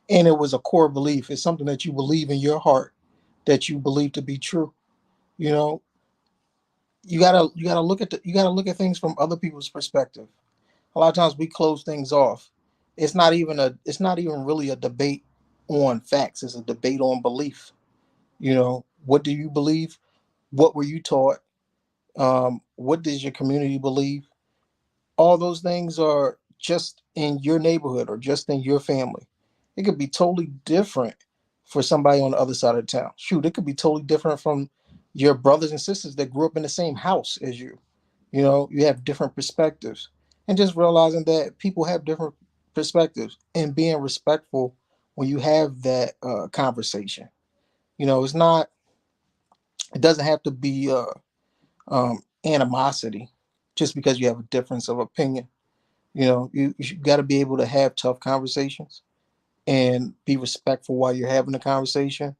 And it was a core belief. It's something that you believe in your heart, that you believe to be true. You know, you gotta look at things from other people's perspective. A lot of times we close things off, it's not even really a debate on facts. It's a debate on belief. You know, what do you believe? What were you taught? What does your community believe? All those things are just in your neighborhood or just in your family. It could be totally different for somebody on the other side of town. Shoot, it could be totally different from your brothers and sisters that grew up in the same house as you. You know, you have different perspectives. And just realizing that people have different perspectives and being respectful when you have that conversation. You know, it doesn't have to be animosity just because you have a difference of opinion. You know, you got to be able to have tough conversations and be respectful while you're having the conversation,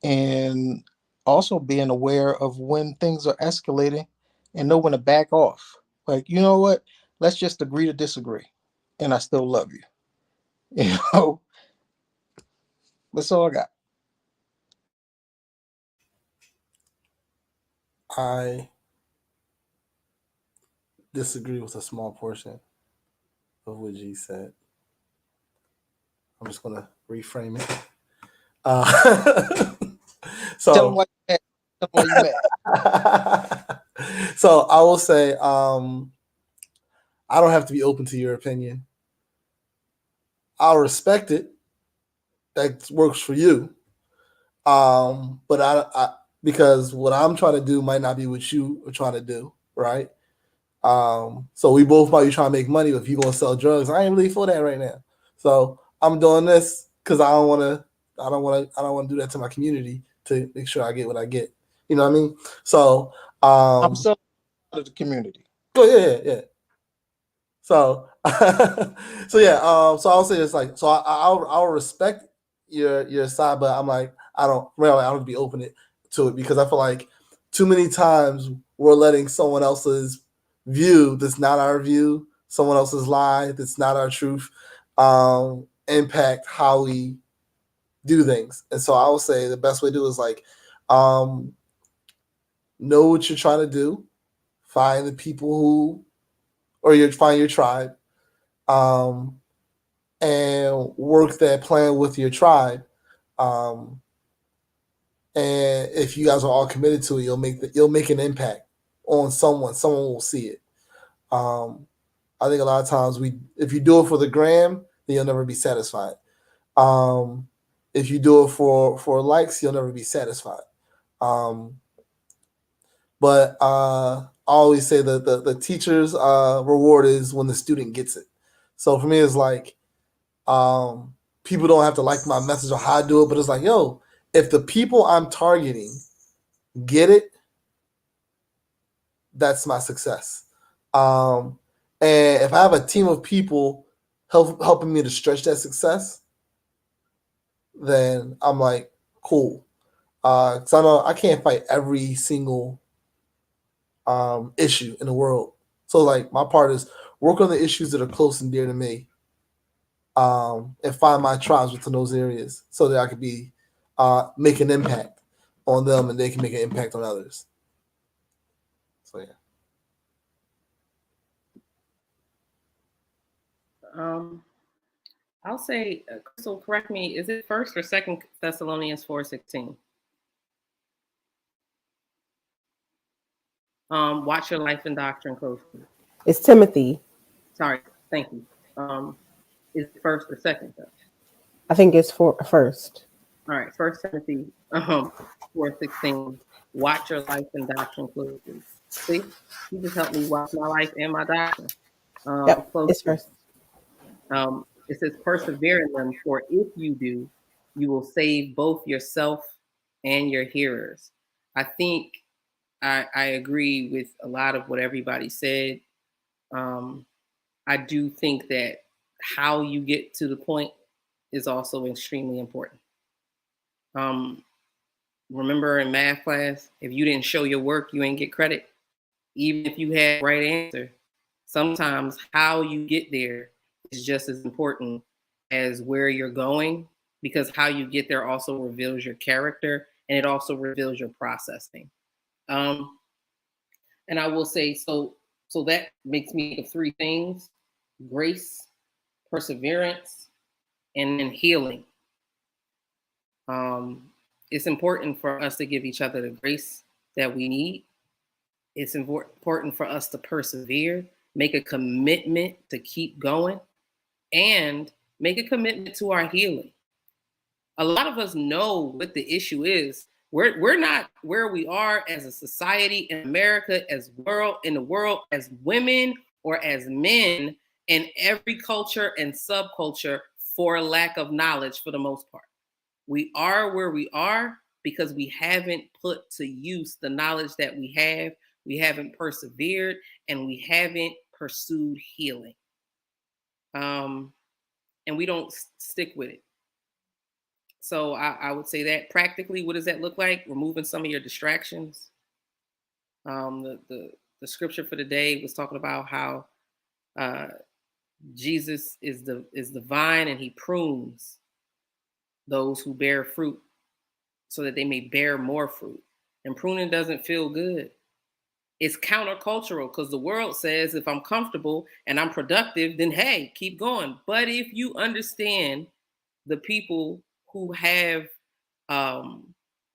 and also being aware of when things are escalating and know when to back off. Like, you know what? Let's just agree to disagree, and I still love you. You know, that's all I got. I disagree with a small portion of what G said. I'm just gonna reframe it. Tell them So why you mad. Tell them why you mad. so I will say, I don't have to be open to your opinion. I'll respect it. That works for you. But I because what I'm trying to do might not be what you are trying to do, right? So we both might be trying to make money, but if you're gonna sell drugs, I ain't really for that right now. So I'm doing this because I don't want to do that to my community to make sure I get what I get. You know what I mean? So I'm so out of the community. oh yeah. So so yeah, so I'll say it's like, so I'll respect your side, but I'm like, I don't be open to it because I feel like too many times we're letting someone else's view that's not our view, someone else's lie that's not our truth, impact how we do things. And so I would say the best way to do is like, um, know what you're trying to do, find the people who, or you find your tribe, um, and work that plan with your tribe. Um, and if you guys are all committed to it, you'll make an impact on someone. Someone will see it. I think a lot of times if you do it for the gram, then you'll never be satisfied. Um, if you do it for likes, you'll never be satisfied. Um, but I always say that the teacher's reward is when the student gets it. So for me, it's like, people don't have to like my message or how I do it, but it's like, yo, if the people I'm targeting get it, that's my success. And if I have a team of people helping me to stretch that success, then I'm like, cool. Because I know I can't fight every single issue in the world. So like my part is work on the issues that are close and dear to me, and find my tribes within those areas so that I could be make an impact on them and they can make an impact on others. So yeah. I'll say, Crystal, correct me. Is it 1st or 2nd Thessalonians 4:16? Watch your life and doctrine closely. It's Timothy. Sorry, thank you. Is it 1st or 2nd? I think it's first. All right, 1 Timothy 4:16. Watch your life and doctrine closely. See, you just helped me watch my life and my doctrine Yep, closely. it's first. It says, persevere in them, for if you do, you will save both yourself and your hearers. I think I agree with a lot of what everybody said. I do think that how you get to the point is also extremely important. Remember in math class, if you didn't show your work, you ain't get credit. Even if you had the right answer, sometimes how you get there is just as important as where you're going, because how you get there also reveals your character and it also reveals your processing. And I will say, so that makes me think of 3 things: grace, perseverance, and then healing. It's important for us to give each other the grace that we need. It's important for us to persevere, make a commitment to keep going, and make a commitment to our healing. A lot of us know what the issue is. We're not where we are as a society in America, in the world, as women or as men, in every culture and subculture for lack of knowledge for the most part. We are where we are because we haven't put to use the knowledge that we haven't persevered, and we haven't pursued healing. And we don't stick with it. So I would say that practically, what does that look like? Removing some of your distractions. The scripture for the day was talking about how Jesus is the vine, and he prunes those who bear fruit so that they may bear more fruit. And pruning doesn't feel good. It's countercultural because the world says if I'm comfortable and I'm productive, then hey, keep going. But if you understand the people who have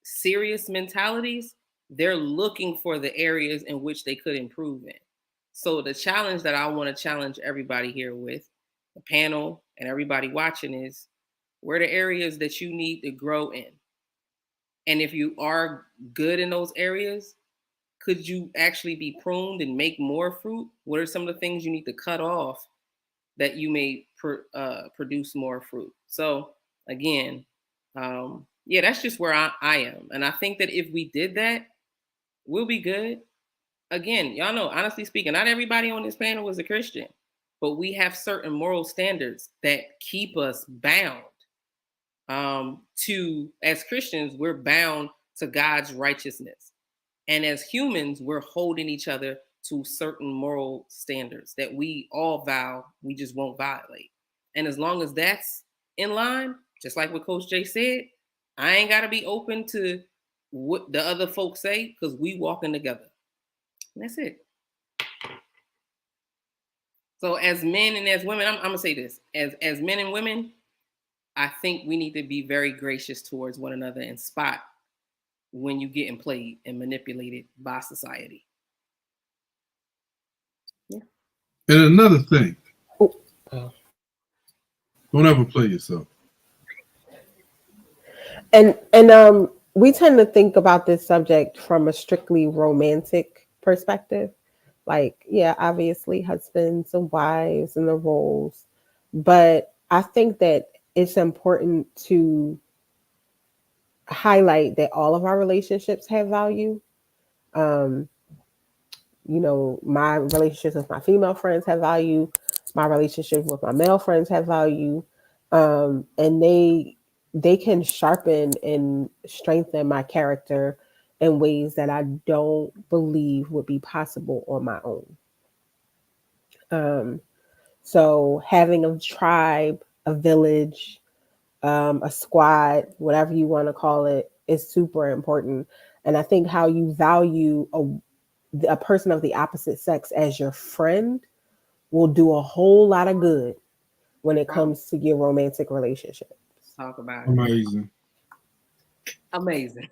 serious mentalities, they're looking for the areas in which they could improve in. So the challenge that I want to challenge everybody here with, the panel and everybody watching, is where the areas that you need to grow in. And if you are good in those areas, could you actually be pruned and make more fruit? What are some of the things you need to cut off that you may produce more fruit? So again, yeah, that's just where I am. And I think that if we did that, we'll be good. Again, y'all know, honestly speaking, not everybody on this panel is a Christian, but we have certain moral standards that keep us bound as Christians, we're bound to God's righteousness. And as humans, we're holding each other to certain moral standards that we all vow we just won't violate. And as long as that's in line, just like what Coach Jay said, I ain't got to be open to what the other folks say because we walking together. And that's it. So as men and as women, I'm going to say this. As men and women, I think we need to be very gracious towards one another and spot when you getting played and manipulated by society. Yeah. And another thing, don't ever play yourself. And we tend to think about this subject from a strictly romantic perspective. Like, yeah, obviously husbands and wives and the roles. But I think that it's important to highlight that all of our relationships have value. You know, my relationships with my female friends have value. My relationships with my male friends have value. And they can sharpen and strengthen my character in ways that I don't believe would be possible on my own. So having a tribe, a village, a squad, whatever you want to call it, is super important. And I think how you value a person of the opposite sex as your friend will do a whole lot of good when it comes to your romantic relationships. Talk about it. Amazing.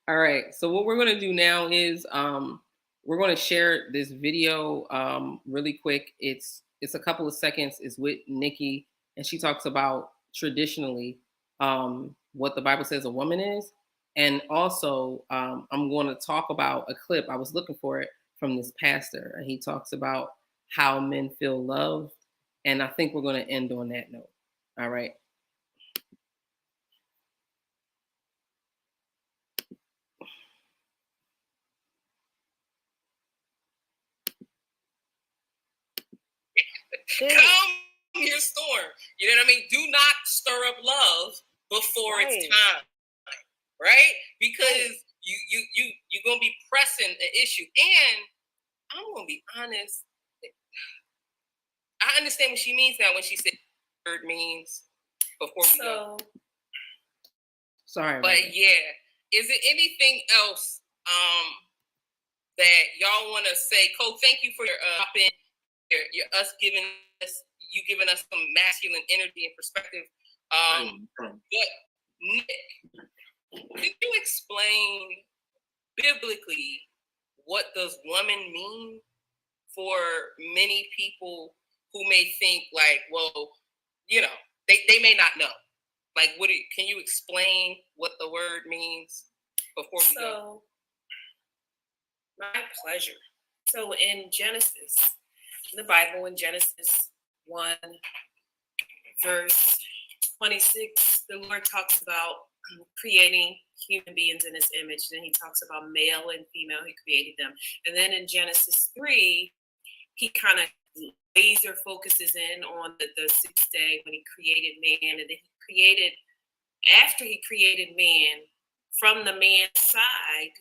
All right. So what we're going to do now is we're going to share this video really quick. It's a couple of seconds. It's with Nikki, and she talks about traditionally what the Bible says a woman is. And also I'm going to talk about a clip. I was looking for it from this pastor, and he talks about how men feel loved. And I think we're going to end on that note. All right. Calm your storm. You know what I mean? Do not stir up love before it's time, right? Because you're gonna be pressing the issue. And I'm gonna be honest. I understand what she means now when she said word means before we go. Sorry, but yeah, is there anything else that y'all want to say? Cole, thank you for your us giving us you giving us some masculine energy and perspective. But Nick, can you explain biblically what does woman mean for many people who may think like, well, you know, they may not know. Like, can you explain what the word means before we go? My pleasure. So in Genesis, in the Bible, in Genesis 1, verse 26, the Lord talks about creating human beings in his image. Then he talks about male and female, he created them. And then in Genesis 3, he kind of laser focuses in on the sixth day when he created man. And then after he created man, from the man's side,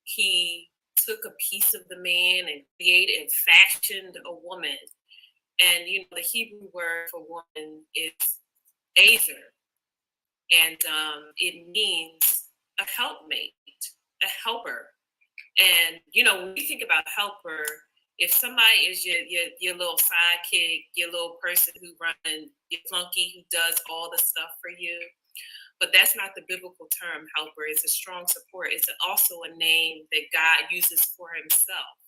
he took a piece of the man and created and fashioned a woman. And, you know, the Hebrew word for woman is azer. And it means a helpmate, a helper. And, you know, when you think about helper, if somebody is your little sidekick, your little person who runs, your flunky who does all the stuff for you, but that's not the biblical term, helper. It's a strong support. It's also a name that God uses for himself.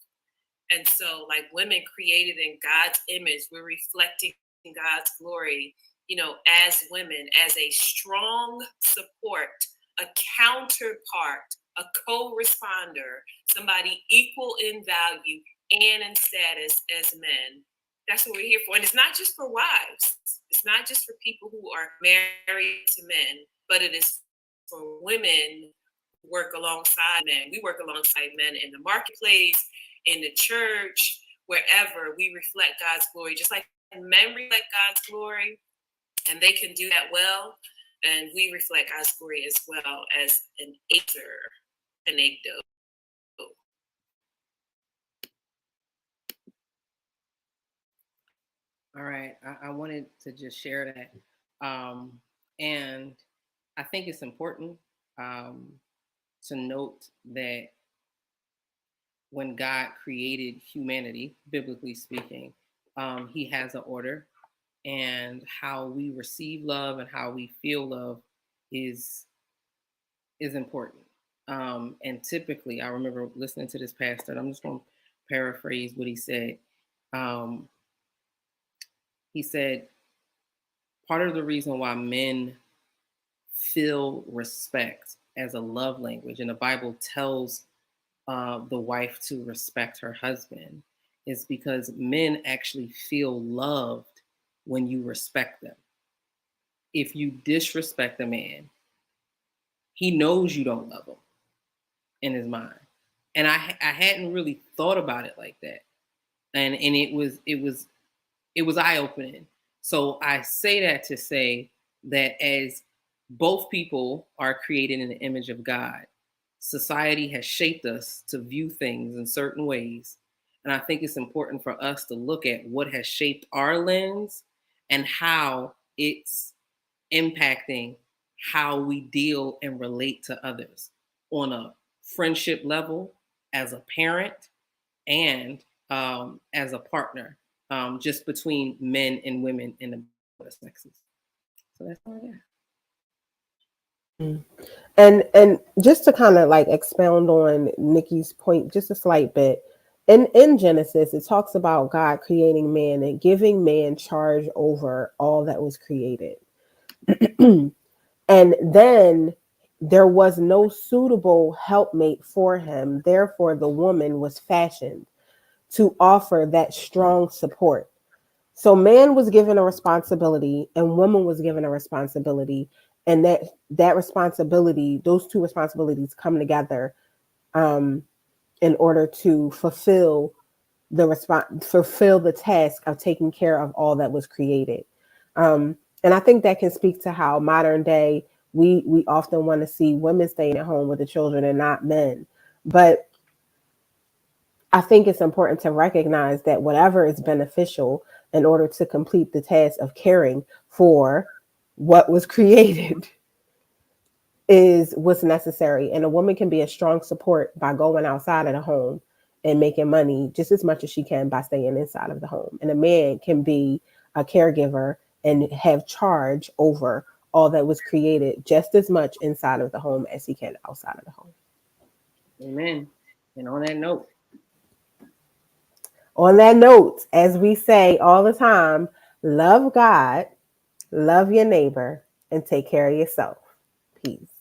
And so, like, women created in God's image, we're reflecting God's glory, you know, as women, as a strong support, a counterpart, a co-responder, somebody equal in value and in status as men. That's what we're here for. And it's not just for wives. It's not just for people who are married to men, but it is for women who work alongside men. We work alongside men in the marketplace, in the church, wherever we reflect God's glory. Just like men reflect God's glory, and they can do that well, and we reflect God's glory as well as an anecdote. All right, I wanted to just share that. And I think it's important to note that when God created humanity, biblically speaking, he has an order, and how we receive love and how we feel love is important. And typically, I remember listening to this pastor, and I'm just going to paraphrase what he said. He said, part of the reason why men feel respect as a love language, and the Bible tells the wife to respect her husband, is because men actually feel loved when you respect them. If you disrespect a man, he knows you don't love him in his mind. And I hadn't really thought about it like that. And it was eye-opening. So I say that to say that as both people are created in the image of God, society has shaped us to view things in certain ways. And I think it's important for us to look at what has shaped our lens and how it's impacting how we deal and relate to others on a friendship level, as a parent, and as a partner, just between men and women in the sexes. So that's all I got. And just to kind of like expound on Nikki's point just a slight bit, in Genesis, it talks about God creating man and giving man charge over all that was created. And then there was no suitable helpmate for him. Therefore, the woman was fashioned to offer that strong support. So man was given a responsibility and woman was given a responsibility. And that responsibility, those two responsibilities come together in order to fulfill the task of taking care of all that was created. And I think that can speak to how modern day we often want to see women staying at home with the children and not men. But I think it's important to recognize that whatever is beneficial in order to complete the task of caring for what was created is what's necessary. And a woman can be a strong support by going outside of the home and making money just as much as she can by staying inside of the home. And a man can be a caregiver and have charge over all that was created just as much inside of the home as he can outside of the home. Amen. And on that note, as we say all the time, love God, love your neighbor, and take care of yourself. Peace.